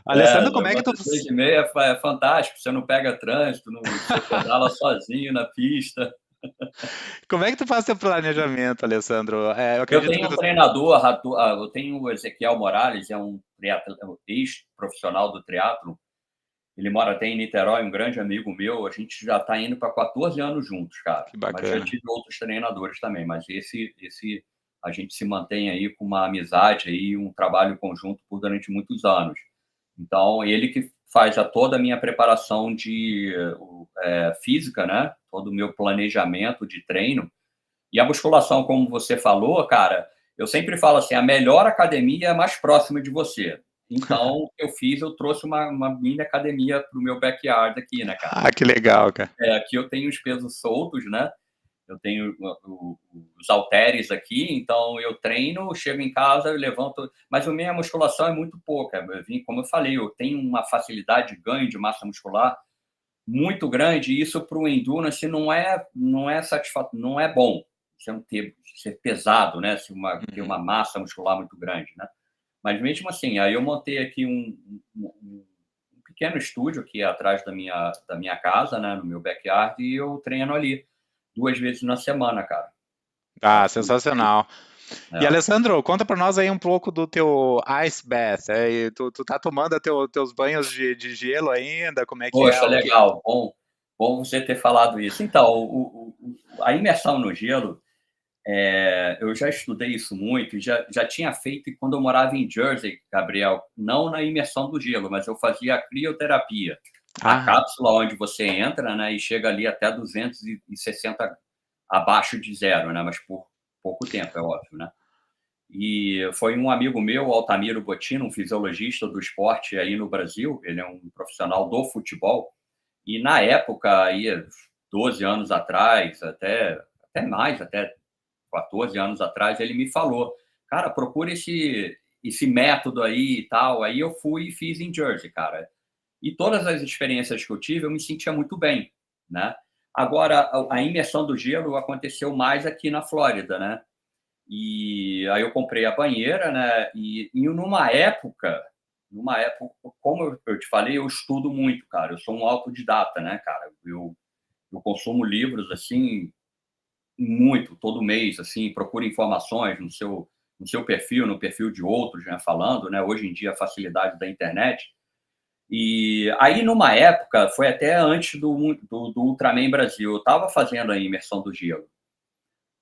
Alessandro, como é que tu. Levanta às 6h30, é fantástico. Você não pega trânsito, você pedala sozinho na pista. Como é que tu faz teu planejamento, Alessandro? Eu Eu acredito que tenho um tu. treinador, eu tenho o Ezequiel Morales, é um ex-profissional do triatlo. Ele mora até em Niterói, um grande amigo meu. A gente já está indo para 14 anos juntos, cara. Que Mas já bacana. tive outros treinadores também. Mas esse a gente se mantém aí com uma amizade aí, um trabalho conjunto por durante muitos anos. Então, ele que faz toda a minha preparação de física, né? Todo o meu planejamento de treino. E a musculação, como você falou, cara, eu sempre falo assim, a melhor academia é a mais próxima de você. Então, o que eu trouxe uma mini academia para o meu backyard aqui, né, cara? Ah, que legal, cara. Aqui eu tenho os pesos soltos, né? Eu tenho os halteres aqui, então eu treino, chego em casa, eu levanto, mas a minha musculação é muito pouca. Como eu falei, eu tenho uma facilidade de ganho de massa muscular muito grande, e isso para o endurance não é bom. Você não ser pesado, né? Ter Uhum. uma massa muscular muito grande, né? Mas mesmo assim, aí eu montei aqui um pequeno estúdio aqui atrás da minha casa, né? No meu backyard, e eu treino ali 2 vezes na semana, cara. Ah, Faço isso aí. sensacional. E É. Alessandro, conta para nós aí um pouco do teu ice bath. E tu tá tomando teus banhos de gelo ainda? Como é que é? Poxa, legal. Bom você ter falado isso. Então, a imersão no gelo, eu já estudei isso muito, já tinha feito quando eu morava em Jersey, Gabriel, não na imersão do gelo, mas eu fazia a crioterapia, a Ah, cápsula onde você entra, né, e chega ali até 260 abaixo de zero, né, mas por pouco tempo, é óbvio, né. E foi um amigo meu, Altamiro Bottino, um fisiologista do esporte aí no Brasil, ele é um profissional do futebol, e na época, aí, 12 anos atrás, até mais, até 14 anos atrás, ele me falou, cara, procura esse método aí e tal. Aí eu fui e fiz em Jersey, cara. E todas as experiências que eu tive, eu me sentia muito bem, né? Agora, a imersão do gelo aconteceu mais aqui na Flórida, né? E aí eu comprei a banheira, né? E numa época, como eu te falei, eu estudo muito, cara. Eu sou um autodidata, né, cara? Eu consumo livros assim muito, todo mês, assim, procuro informações no seu perfil, no perfil de outros, né, falando, né? Hoje em dia a facilidade da internet. E aí, numa época, foi até antes do Ultraman Brasil, eu estava fazendo a imersão do gelo.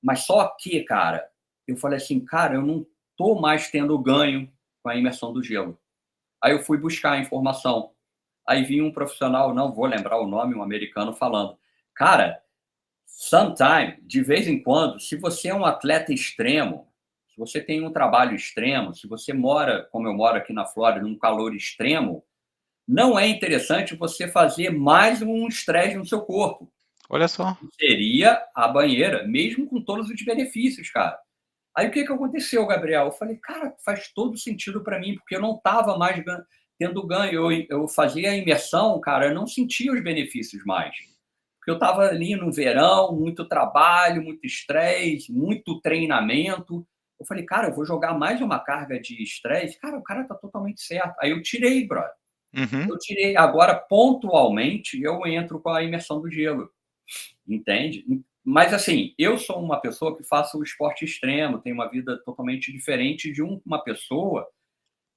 Mas só que, cara, eu falei assim, cara, eu não tô mais tendo ganho com a imersão do gelo. Aí eu fui buscar a informação. Aí vinha um profissional, não vou lembrar o nome, um americano falando, cara, sometime, de vez em quando, se você é um atleta extremo, se você tem um trabalho extremo, se você mora, como eu moro aqui na Flórida, num calor extremo, não é interessante você fazer mais um estresse no seu corpo. Olha só. Seria a banheira, mesmo com todos os benefícios, cara. Aí o que aconteceu, Gabriel? Eu falei, cara, faz todo sentido para mim, porque eu não estava mais tendo ganho. Eu fazia a imersão, cara, eu não sentia os benefícios mais. Porque eu estava ali no verão, muito trabalho, muito estresse, muito treinamento. Eu falei, cara, eu vou jogar mais uma carga de estresse. Cara, o cara tá totalmente certo. Aí eu tirei, brother. Uhum. Eu tirei. Agora, pontualmente, eu entro com a imersão do gelo, entende? Mas, assim, eu sou uma pessoa que faço o esporte extremo, tenho uma vida totalmente diferente de uma pessoa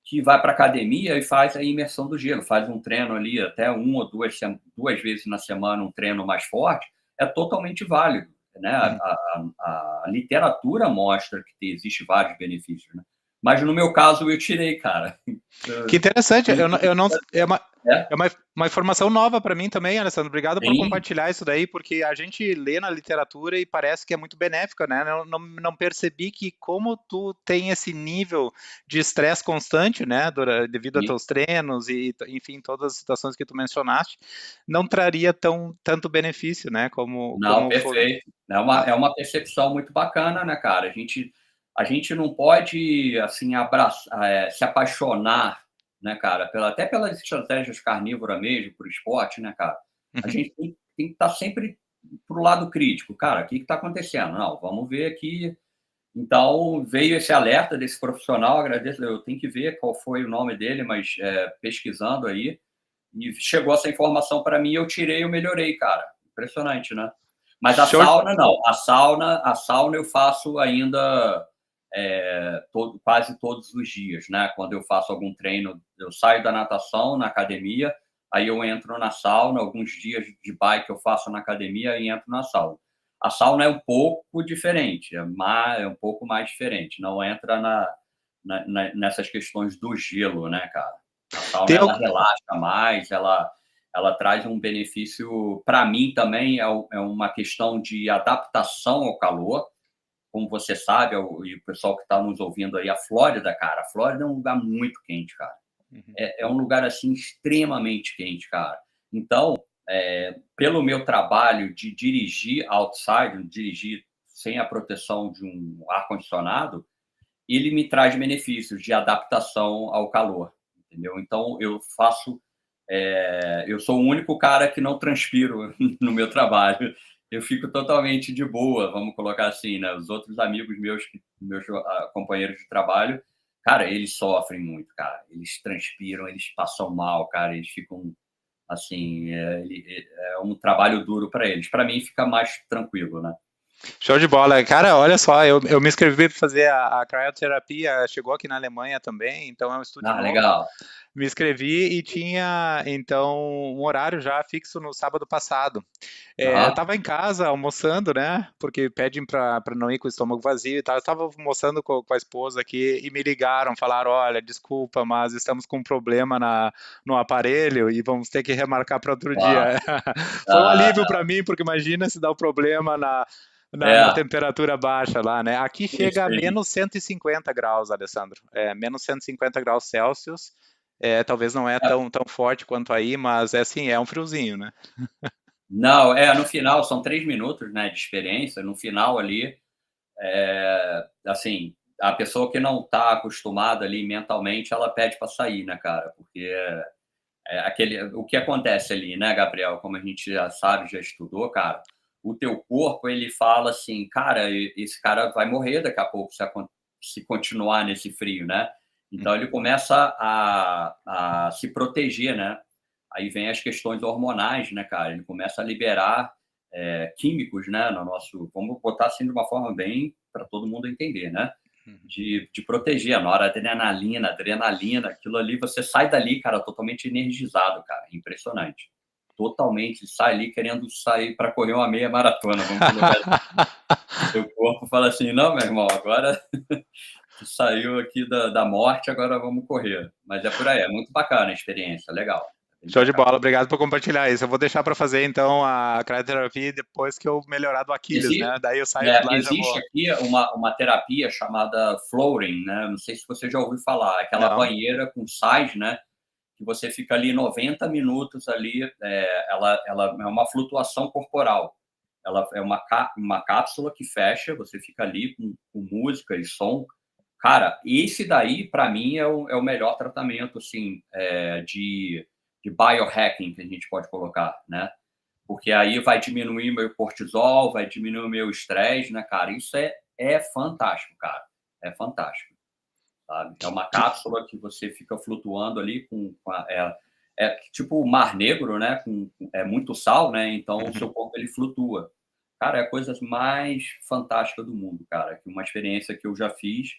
que vai para academia e faz a imersão do gelo, faz um treino ali até uma ou duas vezes na semana, um treino mais forte, é totalmente válido, né? Uhum. A literatura mostra que existe vários benefícios, né? Mas no meu caso eu tirei, cara. Que interessante. Eu não, É, é uma informação nova para mim também, Alessandro. Obrigado por sim, compartilhar isso daí, porque a gente lê na literatura e parece que é muito benéfica, né? Não percebi que como tu tem esse nível de estresse constante, né, devido a sim. teus treinos e, enfim, todas as situações que tu mencionaste, não traria tanto benefício, né, Não, como for. perfeito. É uma percepção muito bacana, né, cara? A gente não pode, assim, se apaixonar, né, cara, até pelas estratégias carnívoras mesmo, por esporte, né, cara? A Uhum. gente tem que estar sempre pro lado crítico. Cara, o que está acontecendo? Não, vamos ver aqui. Então, veio esse alerta desse profissional, agradeço, eu tenho que ver qual foi o nome dele, mas pesquisando aí, e chegou essa informação para mim, eu tirei, eu melhorei, cara. Impressionante, né? Mas a Show. sauna não. A sauna eu faço ainda quase todos os dias, né? Quando eu faço algum treino, eu saio da natação na academia, aí eu entro na sauna. Alguns dias de bike eu faço na academia e entro na sauna. A sauna é um pouco diferente, é um pouco mais diferente. Não entra nessas questões do gelo, né, cara? A sauna Tem, ela relaxa mais, ela traz um benefício para mim também, é uma questão de adaptação ao calor. Como você sabe, e o pessoal que está nos ouvindo aí, a Flórida, cara, a Flórida é um lugar muito quente, cara. Uhum. É um lugar assim extremamente quente, cara. Então, pelo meu trabalho de dirigir outside, dirigir sem a proteção de um ar-condicionado, ele me traz benefícios de adaptação ao calor, entendeu? Então, eu sou o único cara que não transpiro no meu trabalho. Eu fico totalmente de boa, vamos colocar assim, né? Os outros amigos meus companheiros de trabalho, cara, eles sofrem muito, cara. Eles transpiram, eles passam mal, cara. Eles ficam assim, é um trabalho duro para eles. Para mim, fica mais tranquilo, né? Show de bola. Cara, olha só, eu me inscrevi para fazer a crioterapia, chegou aqui na Alemanha também, então é um estúdio Ah, novo. legal. Me inscrevi e tinha, então, um horário já fixo no sábado passado. Eu Aham. estava em casa almoçando, né? Porque pedem para não ir com o estômago vazio e tal. Eu estava almoçando com a esposa aqui e me ligaram, falaram: olha, desculpa, mas estamos com um problema no aparelho e vamos ter que remarcar para outro Uau. dia. Foi um Ah, alívio para mim, porque imagina se dá o problema na é, temperatura baixa lá, né? Aqui sim, chega a sim. menos 150 graus, Alessandro. Menos 150 graus Celsius. Talvez não é É, tão forte quanto aí, mas é assim, é um friozinho, né? Não, no final são 3 minutos, né, de experiência. No final ali, assim, a pessoa que não está acostumada ali mentalmente, ela pede para sair, né, cara? Porque o que acontece ali, né, Gabriel? Como a gente já sabe, já estudou, cara, o teu corpo ele fala assim, cara, esse cara vai morrer daqui a pouco se continuar nesse frio, né? Então ele começa a se proteger, né? Aí vem as questões hormonais, né, cara? Ele começa a liberar químicos, né, no nosso, vamos botar assim de uma forma bem para todo mundo entender, né? De proteger a noradrenalina, adrenalina, aquilo ali, você sai dali, cara, totalmente energizado, cara, impressionante. Totalmente, sai ali querendo sair para correr uma meia maratona, vamos colocar assim. Seu corpo fala assim, não, meu irmão, agora tu saiu aqui da morte, agora vamos correr. Mas é por aí, é muito bacana a experiência, legal. É bem Show de bacana. bola, obrigado por compartilhar isso. Eu vou deixar para fazer então a crioterapia depois que eu melhorar do Aquiles, né? Daí eu saio de lá e já Existe vou. aqui uma terapia chamada floating, né? Não sei se você já ouviu falar, aquela Não. banheira com sais, né? Que você fica ali 90 minutos ali, ela é uma flutuação corporal. Ela é uma cápsula que fecha, você fica ali com música e som. Cara, esse daí, para mim, é o melhor tratamento, assim, de biohacking que a gente pode colocar, né? Porque aí vai diminuir meu cortisol, vai diminuir o meu estresse, né, cara? Isso é fantástico, cara. É fantástico, sabe? É uma Que- cápsula que você fica flutuando ali é tipo o Mar Negro, né? É muito sal, né? Então o Uhum. seu corpo ele flutua. Cara, é a coisa mais fantástica do mundo, cara. Uma experiência que eu já fiz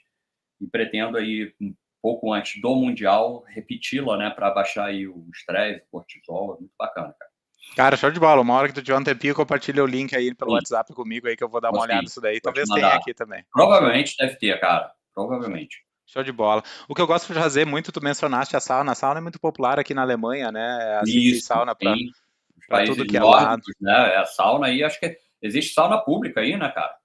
e pretendo aí um pouco antes do mundial repeti-la, né? Para baixar aí o estresse, o cortisol. É muito bacana, cara. Cara, show de bola. Uma hora que tu tiver um tempinho, compartilha o link aí pelo Sim, WhatsApp comigo aí que eu vou dar uma olhada sim. nisso daí. Vou te Talvez tenha mandar. aqui também. Show, Provavelmente deve ter, cara. Provavelmente. show de bola. O que eu gosto de fazer muito, tu mencionaste a sauna. A sauna é muito popular aqui na Alemanha, né? Assim, tem Isso, sauna sim. Os para tudo países que é lado. nórdicos, né? A sauna aí, acho que existe sauna pública aí, né, cara?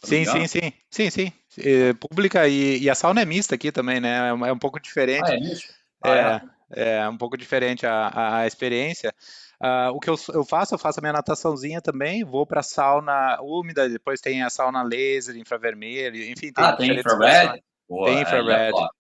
Se eu não me Sim, sim, engano. sim. Sim, sim. Pública e a sauna é mista aqui também, né? É um pouco Ah, diferente. é isso? Ah, É, é? é um pouco diferente a experiência. O que eu faço a minha nataçãozinha também, vou para a sauna úmida, depois tem a sauna laser, infravermelho, enfim, tem Ah, tem diferentes versões. infrared? Pô, Tem ele é infrared. top.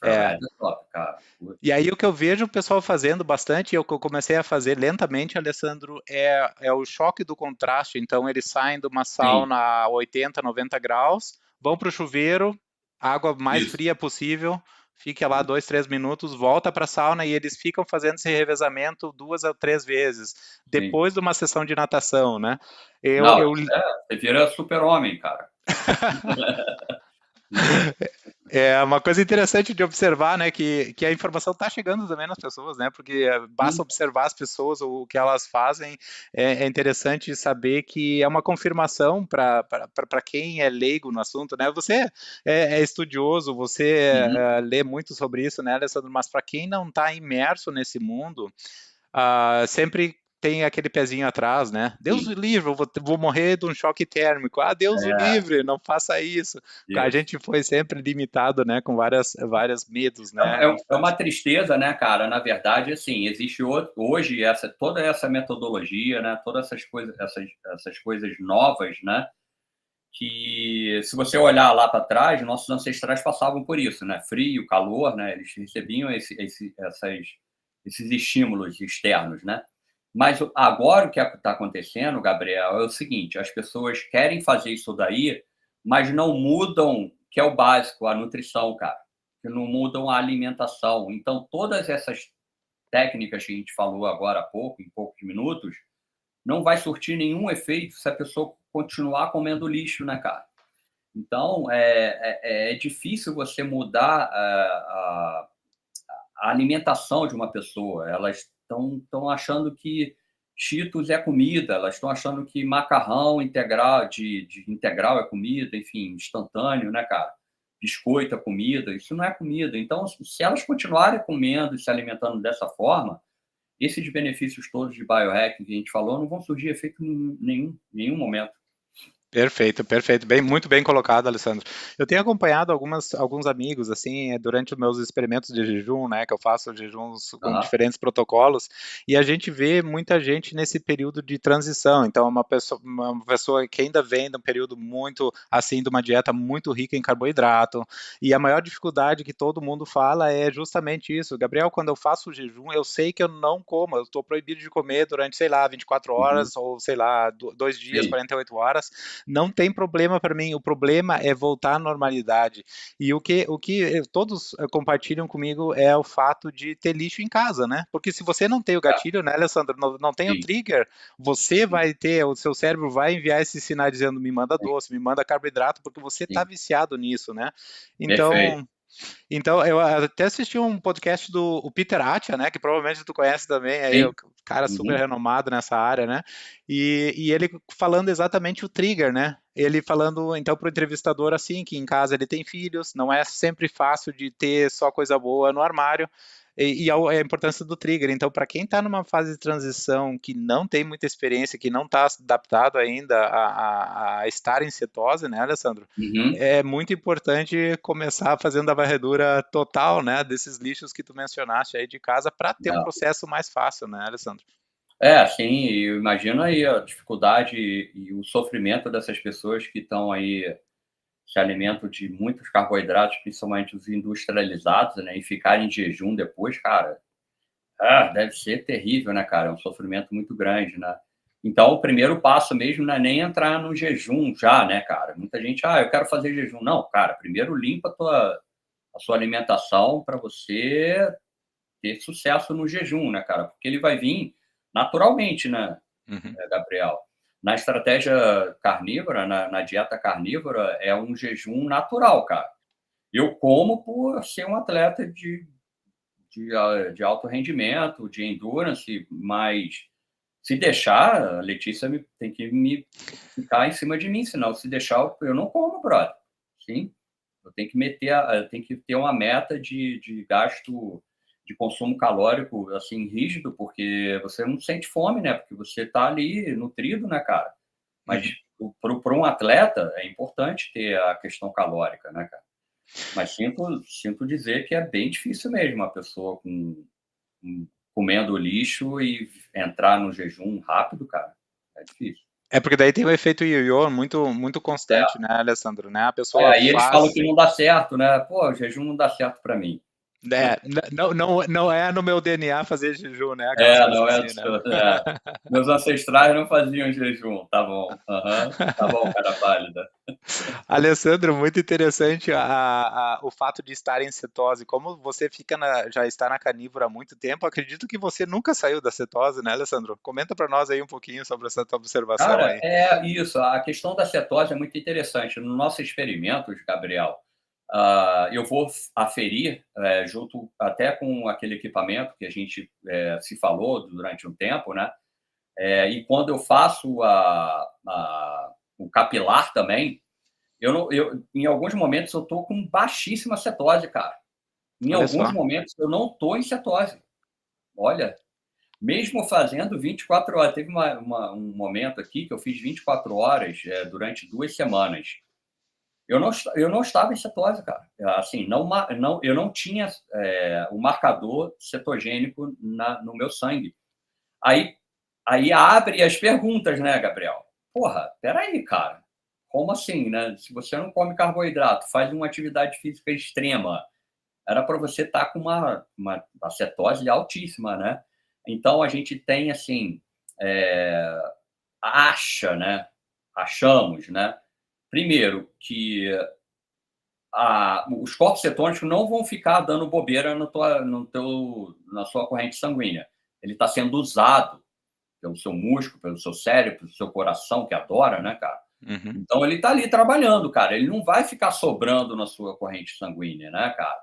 É. Infrared é top, cara. Putz. E aí o que eu vejo o pessoal fazendo bastante, e o que eu comecei a fazer lentamente, Alessandro, é o choque do contraste. Então eles saem de uma Sim, sauna a 80, 90 graus, vão para o chuveiro, água mais isso. fria possível, fica lá 2, 3 minutos, volta para a sauna e eles ficam fazendo esse revezamento 2 a 3 vezes, Sim. depois de uma sessão de natação, né? Eu, Não, eu você vira super-homem, cara. É uma coisa interessante de observar, né, que a informação está chegando também nas pessoas, né, porque basta Sim. observar as pessoas, o que elas fazem, é interessante saber que é uma confirmação para quem é leigo no assunto, né, você é estudioso, você Uhum. lê muito sobre isso, né, Alessandro, mas para quem não está imerso nesse mundo, sempre tem aquele pezinho atrás, né? Deus o Sim. livre, eu vou morrer de um choque térmico. Ah, Deus o É, livre, não faça isso. A isso. gente foi sempre limitado, né, com várias medos, né, É uma tristeza, né, cara? Na verdade, assim, existe hoje toda essa metodologia, né? Todas essas coisas novas, né? Que se você olhar lá para trás, nossos ancestrais passavam por isso, né? Frio, calor, né? Eles recebiam esses estímulos externos, né? Mas agora o que está acontecendo, Gabriel, é o seguinte: as pessoas querem fazer isso daí, mas não mudam, que é o básico, a nutrição, cara, que não mudam a alimentação. Então, todas essas técnicas que a gente falou agora há pouco, em poucos minutos, não vai surtir nenhum efeito se a pessoa continuar comendo lixo, né, cara? Então, é difícil você mudar a alimentação de uma pessoa. Elas estão achando que Cheetos é comida, elas estão achando que macarrão integral, de integral é comida, enfim, instantâneo, né, cara? Biscoito é comida, isso não é comida. Então, se elas continuarem comendo e se alimentando dessa forma, esses benefícios todos de biohacking que a gente falou não vão surgir efeito em nenhum momento. Perfeito, perfeito. Muito bem colocado, Alessandro. Eu tenho acompanhado alguns amigos, assim, durante os meus experimentos de jejum, né, que eu faço jejuns com Aham. diferentes protocolos, e a gente vê muita gente nesse período de transição. Então, uma pessoa que ainda vem de um período muito, assim, de uma dieta muito rica em carboidrato, e a maior dificuldade que todo mundo fala é justamente isso. Gabriel, quando eu faço o jejum, eu sei que eu não como, eu estou proibido de comer durante, sei lá, 24 Uhum. horas, ou sei lá, 2 dias, Sim. 48 horas, não tem problema para mim, o problema é voltar à normalidade. E o que todos compartilham comigo é o fato de ter lixo em casa, né? Porque se você não tem o É. gatilho, né, Alessandro, não tem o Sim, trigger, você sim, vai ter, o seu cérebro vai enviar esse sinal dizendo me manda sim, doce, me manda carboidrato, porque você está sim. viciado nisso, né? Perfeito. Então, eu até assisti um podcast do o Peter Attia, né, que provavelmente tu conhece também, aí, o Sim. cara super Uhum. renomado nessa área, né, e ele falando exatamente o trigger, né, ele falando então para o entrevistador assim, que em casa ele tem filhos, não é sempre fácil de ter só coisa boa no armário, a importância do trigger. Então, para quem está numa fase de transição, que não tem muita experiência, que não está adaptado ainda a estar em cetose, né, Alessandro? Uhum. É muito importante começar fazendo a varredura total, né, desses lixos que tu mencionaste aí de casa, para ter um É. processo mais fácil, né, Alessandro? É, sim, eu imagino aí a dificuldade e o sofrimento dessas pessoas que estão aí se alimentam de muitos carboidratos, principalmente os industrializados, né, e ficarem em jejum depois, cara, deve ser terrível, né, cara? É um sofrimento muito grande, né? Então, o primeiro passo mesmo não é nem entrar no jejum já, né, cara? Muita gente, eu quero fazer jejum. Não, cara, primeiro limpa a sua alimentação para você ter sucesso no jejum, né, cara? Porque ele vai vir naturalmente, né, Uhum, Gabriel? Na estratégia carnívora, na dieta carnívora, é um jejum natural, cara. Eu como por ser um atleta de alto rendimento, de endurance, mas se deixar, a Letícia tem que me ficar em cima de mim, senão se deixar eu não como, brother. Sim, eu tenho que eu tenho que ter uma meta de gasto de consumo calórico assim rígido, porque você não sente fome, né? Porque você está ali nutrido, né, cara? Mas uhum. para um atleta é importante ter a questão calórica, né, cara? Mas sinto dizer que é bem difícil mesmo a pessoa comendo lixo e entrar no jejum rápido, cara. É difícil. É porque daí tem o efeito ioiô muito É. constante, né, Alessandro, né, a pessoa Aí eles falam faz. que não dá certo, né? Pô, o jejum não dá certo para mim. É, não é no meu DNA fazer jejum, né, aquelas É, coisas não é assim, do né. seu meus ancestrais não faziam jejum. Tá bom. Aham. Tá bom, cara pálida. Alessandro, muito interessante o fato de estar em cetose. Como você já está na carnívora há muito tempo, acredito que você nunca saiu da cetose, né, Alessandro? Comenta para nós aí um pouquinho sobre essa tua observação Cara, aí. é isso, a questão da cetose é muito interessante. No nosso experimentos, Gabriel, eu vou aferir, junto até com aquele equipamento que a gente, se falou durante um tempo, né, e quando eu faço o capilar também, eu não eu em alguns momentos eu tô com baixíssima cetose, cara. Em Olha alguns só. momentos eu não tô em cetose. Olha, mesmo fazendo 24 horas, teve um momento aqui que eu fiz 24 horas, durante 2 semanas. Eu não estava em cetose, cara. Assim, eu não tinha, o marcador cetogênico no meu sangue. Aí aí abre as perguntas, né, Gabriel? Porra, espera aí, cara, como assim, né? Se você não come carboidrato, faz uma atividade física extrema, era para você estar com uma acetose altíssima, né? Então a gente tem assim, eh, achamos, né, primeiro que os corpos cetônicos não vão ficar dando bobeira na sua corrente sanguínea. Ele está sendo usado pelo seu músculo, pelo seu cérebro, pelo seu coração, que adora, né, cara? Uhum. Então ele está ali trabalhando, cara. Ele não vai ficar sobrando na sua corrente sanguínea, né, cara?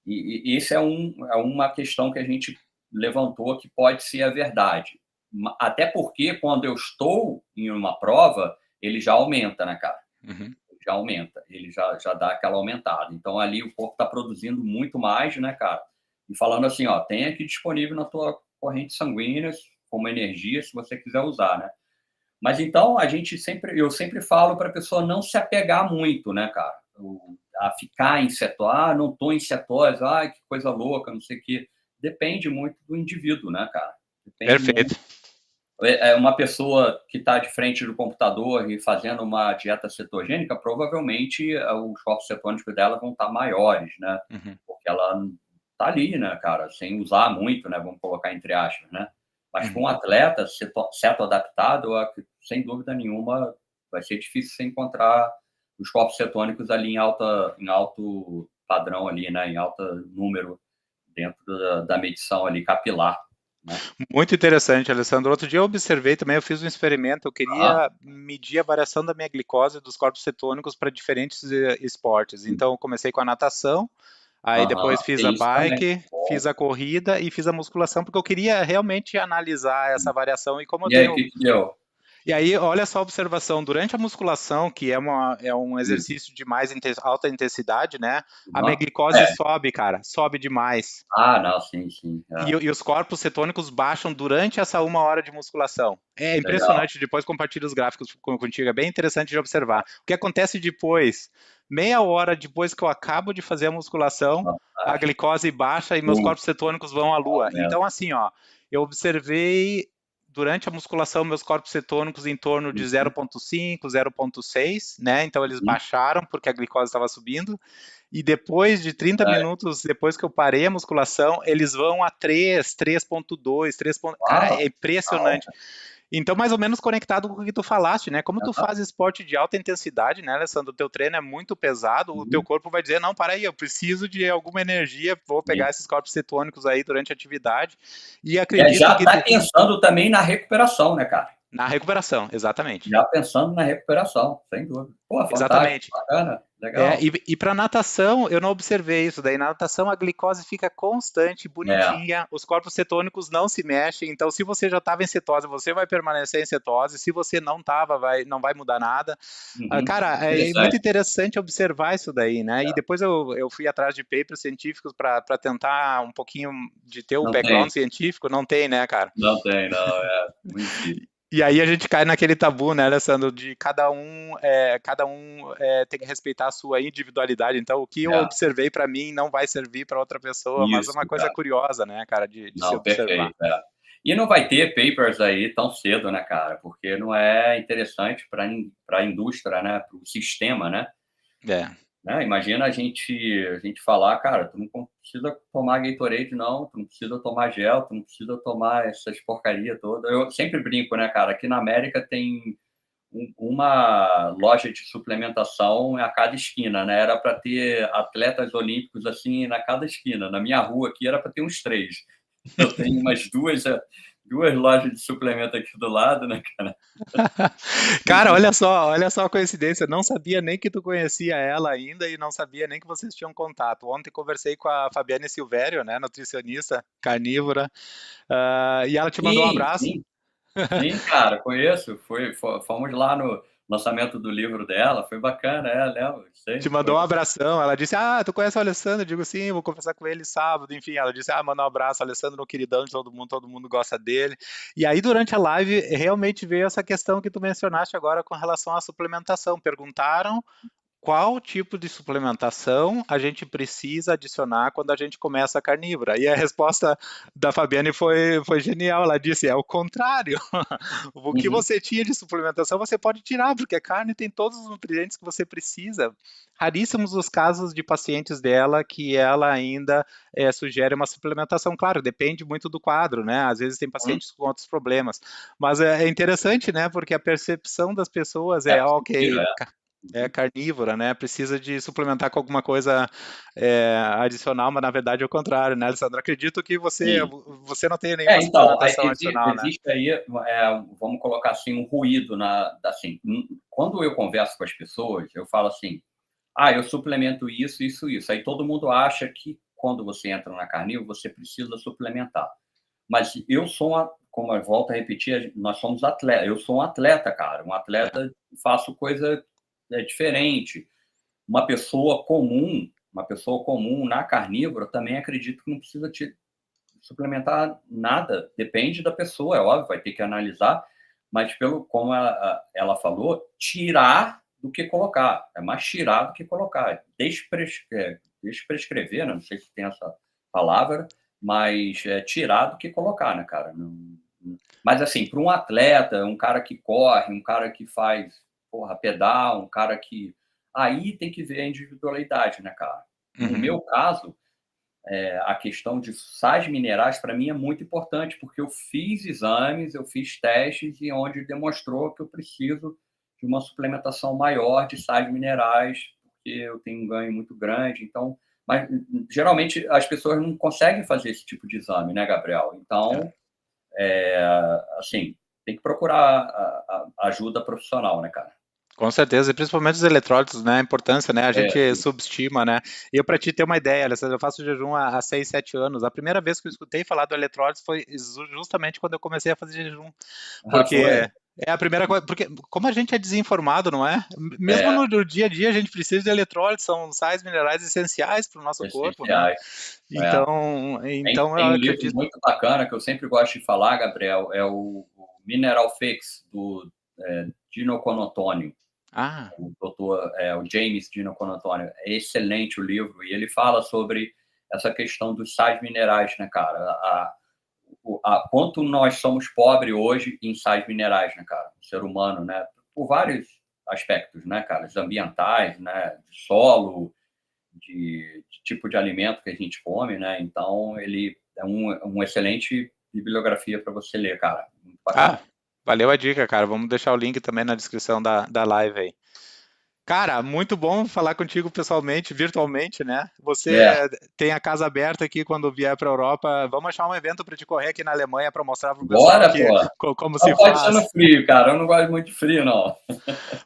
E isso é uma questão que a gente levantou que pode ser a verdade. Até porque quando eu estou em uma prova, ele já aumenta, né, cara? Uhum. Já aumenta, ele já dá aquela aumentada. Então ali o corpo está produzindo muito mais, né, cara? E falando assim, ó, tem aqui disponível na tua corrente sanguínea como energia, se você quiser usar, né? Mas então eu sempre falo para a pessoa não se apegar muito, né, cara? A ficar em cetose, não estou em cetose, que coisa louca, não sei o quê. Depende muito do indivíduo, né, cara? Depende muito. Perfeito. É uma pessoa que está de frente do computador e fazendo uma dieta cetogênica, provavelmente os corpos cetônicos dela vão estar maiores, né? Uhum. Porque ela está ali, né, cara, sem usar muito, né? Vamos colocar entre aspas, né? Mas para Uhum. um atleta ceto-adaptado, sem dúvida nenhuma, vai ser difícil você encontrar os corpos cetônicos ali em alto padrão ali, né? Em alto número dentro da medição ali capilar, né? Muito interessante, Alessandro. Outro dia eu observei também, eu fiz um experimento, eu Aham. queria medir a variação da minha glicose dos corpos cetônicos para diferentes esportes. Então, eu comecei com a natação, aí Aham, depois fiz a tem isso também. bike, fiz Bom. a corrida e fiz a musculação, porque eu queria realmente analisar essa variação. E como eu E aí, o tenho que que deu? e aí, olha só a observação, durante a musculação, que é um Isso. exercício de mais alta intensidade, né? A minha Aham. glicose É. sobe, cara, sobe demais. Não, sim, sim. E os corpos cetônicos baixam durante essa 1 hora de musculação. É Legal. impressionante, depois compartilho os gráficos contigo, é bem interessante de observar. O que acontece depois? Meia hora depois que eu acabo de fazer a musculação, a Fantástico. glicose baixa e meus Bom, corpos cetônicos vão à lua. aumenta. Então, assim, ó, eu observei durante a musculação meus corpos cetônicos em torno de Uhum, 0,5, 0,6, né? Então eles uhum. baixaram porque a glicose estava subindo. E depois de 30 É. minutos, depois que eu parei a musculação, eles vão a 3, 3.2, 3. Cara, Uau, é impressionante. alta. Então, mais ou menos conectado com o que tu falaste, né? Como tu Aham. faz esporte de alta intensidade, né, Alessandro? O teu treino é muito pesado, o teu Uhum. corpo vai dizer, não, para aí, eu preciso de alguma energia, vou Sim. pegar esses corpos cetônicos aí durante a atividade. E Já acredito que está pensando também na recuperação, né, cara? na recuperação, exatamente. Já pensando na recuperação, sem dúvida. Pô, fantástico, Exatamente. bacana, legal. E para natação, eu não observei isso daí. Na natação, a glicose fica constante, É. bonitinha, os corpos cetônicos não se mexem. Então, se você já estava em cetose, você vai permanecer em cetose. Se você não estava, não vai mudar nada. Uhum. Cara, é muito Interessante. interessante observar isso daí, né? E É. depois eu fui atrás de papers científicos para tentar um pouquinho de ter o Não background tem, científico. Não tem, né, cara? não tem, não, é muito difícil. E aí a gente cai naquele tabu, né, Alessandro, de cada um tem que respeitar a sua individualidade. Então, o que eu É, observei para mim não vai servir para outra pessoa, mas é isso, uma coisa cara. curiosa, né, cara, de se Não, observar. perfeito, é. E não vai ter papers aí tão cedo, né, cara, porque não é interessante para a indústria, né, para o sistema, né. É. Imagina a gente falar: "Cara, tu não precisa tomar Gatorade não, tu não precisa tomar gel, tu não precisa tomar essas porcaria toda". Eu sempre brinco, né, cara, aqui na América tem uma loja de suplementação a cada esquina, né, era para ter atletas olímpicos, assim, na cada esquina. Na minha rua aqui era para ter uns 3. Eu tenho umas 2 lojas de suplemento aqui do lado, né, cara. Cara, olha só a coincidência, não sabia nem que tu conhecia ela ainda e não sabia nem que vocês tinham contato. Ontem conversei com a Fabiane Silvério, né, nutricionista carnívora, e ela te mandou um Sim, abraço. sim. Sim, cara, conheço. Fomos lá no lançamento do livro dela, foi bacana, lembro, Te sei, foi mandou um abração. Ela disse: Ah, tu conhece o Alessandro? Eu digo: Sim, vou conversar com ele sábado. Enfim, ela disse: Ah, manda um abraço, Alessandro, um queridão de todo mundo gosta dele. E aí, durante a live, realmente veio essa questão que tu mencionaste agora com relação à suplementação. Perguntaram qual tipo de suplementação a gente precisa adicionar quando a gente começa a carnívora? E a resposta da Fabiane foi genial. Ela disse: é o contrário. O que uhum, você tinha de suplementação você pode tirar, porque a carne tem todos os nutrientes que você precisa. Raríssimos os casos de pacientes dela que ela ainda sugere uma suplementação. Claro, depende muito do quadro, né? Às vezes tem uhum. pacientes com outros problemas. Mas é interessante, né? Porque a percepção das pessoas É ok, possível, é. é Uhum. carnívora, né? Precisa de suplementar com alguma coisa adicional, mas na verdade é o contrário, né, Alessandro? Acredito que Sim. você não tenha nenhuma Então, suplementação adicional, né? existe aí, vamos colocar assim, um ruído assim, quando eu converso com as pessoas, eu falo assim: eu suplemento isso, isso, isso. Aí todo mundo acha que quando você entra na carnívora, você precisa suplementar. Mas eu sou como eu volto a repetir, nós somos atleta. Eu sou um atleta, cara. Um É. atleta, faço coisa diferente. Uma pessoa comum na carnívora, também acredito que não precisa te suplementar nada. Depende da pessoa, é óbvio, vai ter que analisar. mas como ela falou, tirar do que colocar. É mais tirar do que colocar. Desprescrever, né? Não sei se tem essa palavra, mas é tirar do que colocar, né, cara? Mas, assim, para um atleta, um cara que corre, um cara que faz, porra, pedal, um cara que. Aí tem que ver a individualidade, né, cara? No Uhum. meu caso, a questão de sais minerais, para mim, é muito importante, porque eu fiz exames, eu fiz testes, e onde demonstrou que eu preciso de uma suplementação maior de sais minerais, porque eu tenho um ganho muito grande. Então, mas geralmente as pessoas não conseguem fazer esse tipo de exame, né, Gabriel? Então, assim, tem que procurar a ajuda profissional, né, cara? Com certeza, e principalmente os eletrólitos, né? A importância, né? A É, gente subestima, né? E eu, para te ter uma ideia, Alessandro, eu faço jejum há 6, 7 anos. A primeira vez que eu escutei falar do eletrólito foi justamente quando eu comecei a fazer jejum. foi. Porque é a primeira coisa, porque como a gente é desinformado, não é? Mesmo É, no dia a dia a gente precisa de eletrólitos, são sais minerais essenciais para o nosso corpo, né? essenciais. É. Então eu Tem um livro acredito. muito bacana que eu sempre gosto de falar, Gabriel, é o Mineral Fix, do Dino Conotonio, Ah, o James Dino Conotonio. É excelente o livro, e ele fala sobre essa questão dos sais minerais, né, cara? Quanto nós somos pobres hoje em sais minerais, né, cara? O ser humano, né? Por vários aspectos, né, cara? Os ambientais, né? De solo, de tipo de alimento que a gente come, né? Então, ele é um excelente bibliografia para você ler, cara. Muito ah, bacana. valeu a dica, cara. Vamos deixar o link também na descrição da live aí. Cara, muito bom falar contigo pessoalmente, virtualmente, né? É, Você tem a casa aberta aqui quando vier para a Europa. Vamos achar um evento para te correr aqui na Alemanha para mostrar para o pessoal bora, aqui pô. como Não se pode ser no faz. frio, cara. Eu não gosto muito de frio, não.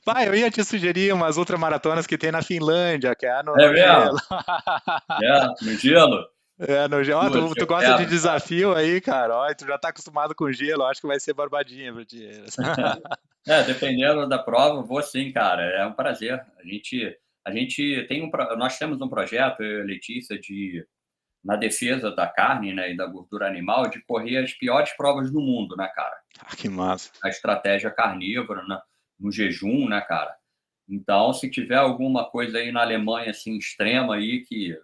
Vai, eu ia te sugerir umas ultramaratonas que tem na Finlândia, que é É no mesmo? gelo. É, no gelo? É, no gelo. Ó, Putz, tu eu gosta de quero, cara. desafio aí, cara? Ó, tu já tá acostumado com gelo, acho que vai ser barbadinha pra ti. Dependendo da prova, eu vou sim, cara. É um prazer. Nós temos um projeto, eu e a Letícia, na defesa da carne, né, e da gordura animal, de correr as piores provas do mundo, né, cara? Ah, que massa. A estratégia carnívora, né, no jejum, né, cara? Então, se tiver alguma coisa aí na Alemanha, assim, extrema aí, que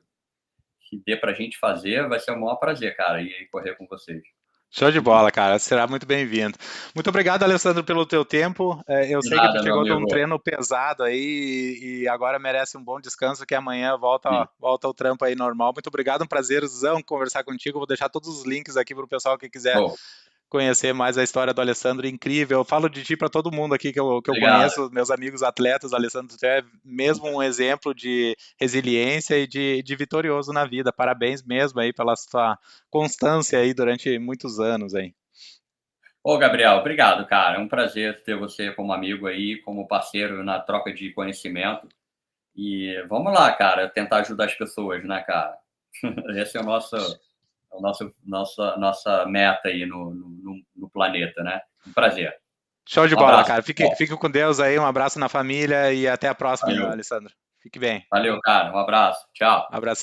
dê pra gente fazer, vai ser o maior prazer, cara, ir aí correr com vocês. Show de bola, cara. Será muito bem-vindo. Muito obrigado, Alessandro, pelo teu tempo. Eu De sei que tu nada, meu chegou de um amigo. treino pesado aí e agora merece um bom descanso, que amanhã volta, Sim. volta ao trampo aí normal. Muito obrigado, um prazerzão conversar contigo. Vou deixar todos os links aqui para o pessoal que quiser Pô, conhecer mais a história do Alessandro, incrível. Eu falo de ti para todo mundo aqui que eu obrigado. conheço, meus amigos atletas. Alessandro, tu é mesmo um exemplo de resiliência e de vitorioso na vida. Parabéns mesmo aí pela sua constância aí durante muitos anos aí. Ô, Gabriel, obrigado, cara. É um prazer ter você como amigo aí, como parceiro na troca de conhecimento. E vamos lá, cara, tentar ajudar as pessoas, né, cara? Esse é nossa meta aí no planeta, né? Um prazer. Show de Um bola, abraço, cara. pessoal. Fique com Deus aí, um abraço na família e até a próxima, Valeu. Alessandro. Fique bem. Valeu, cara. Um abraço. Tchau. Abraço.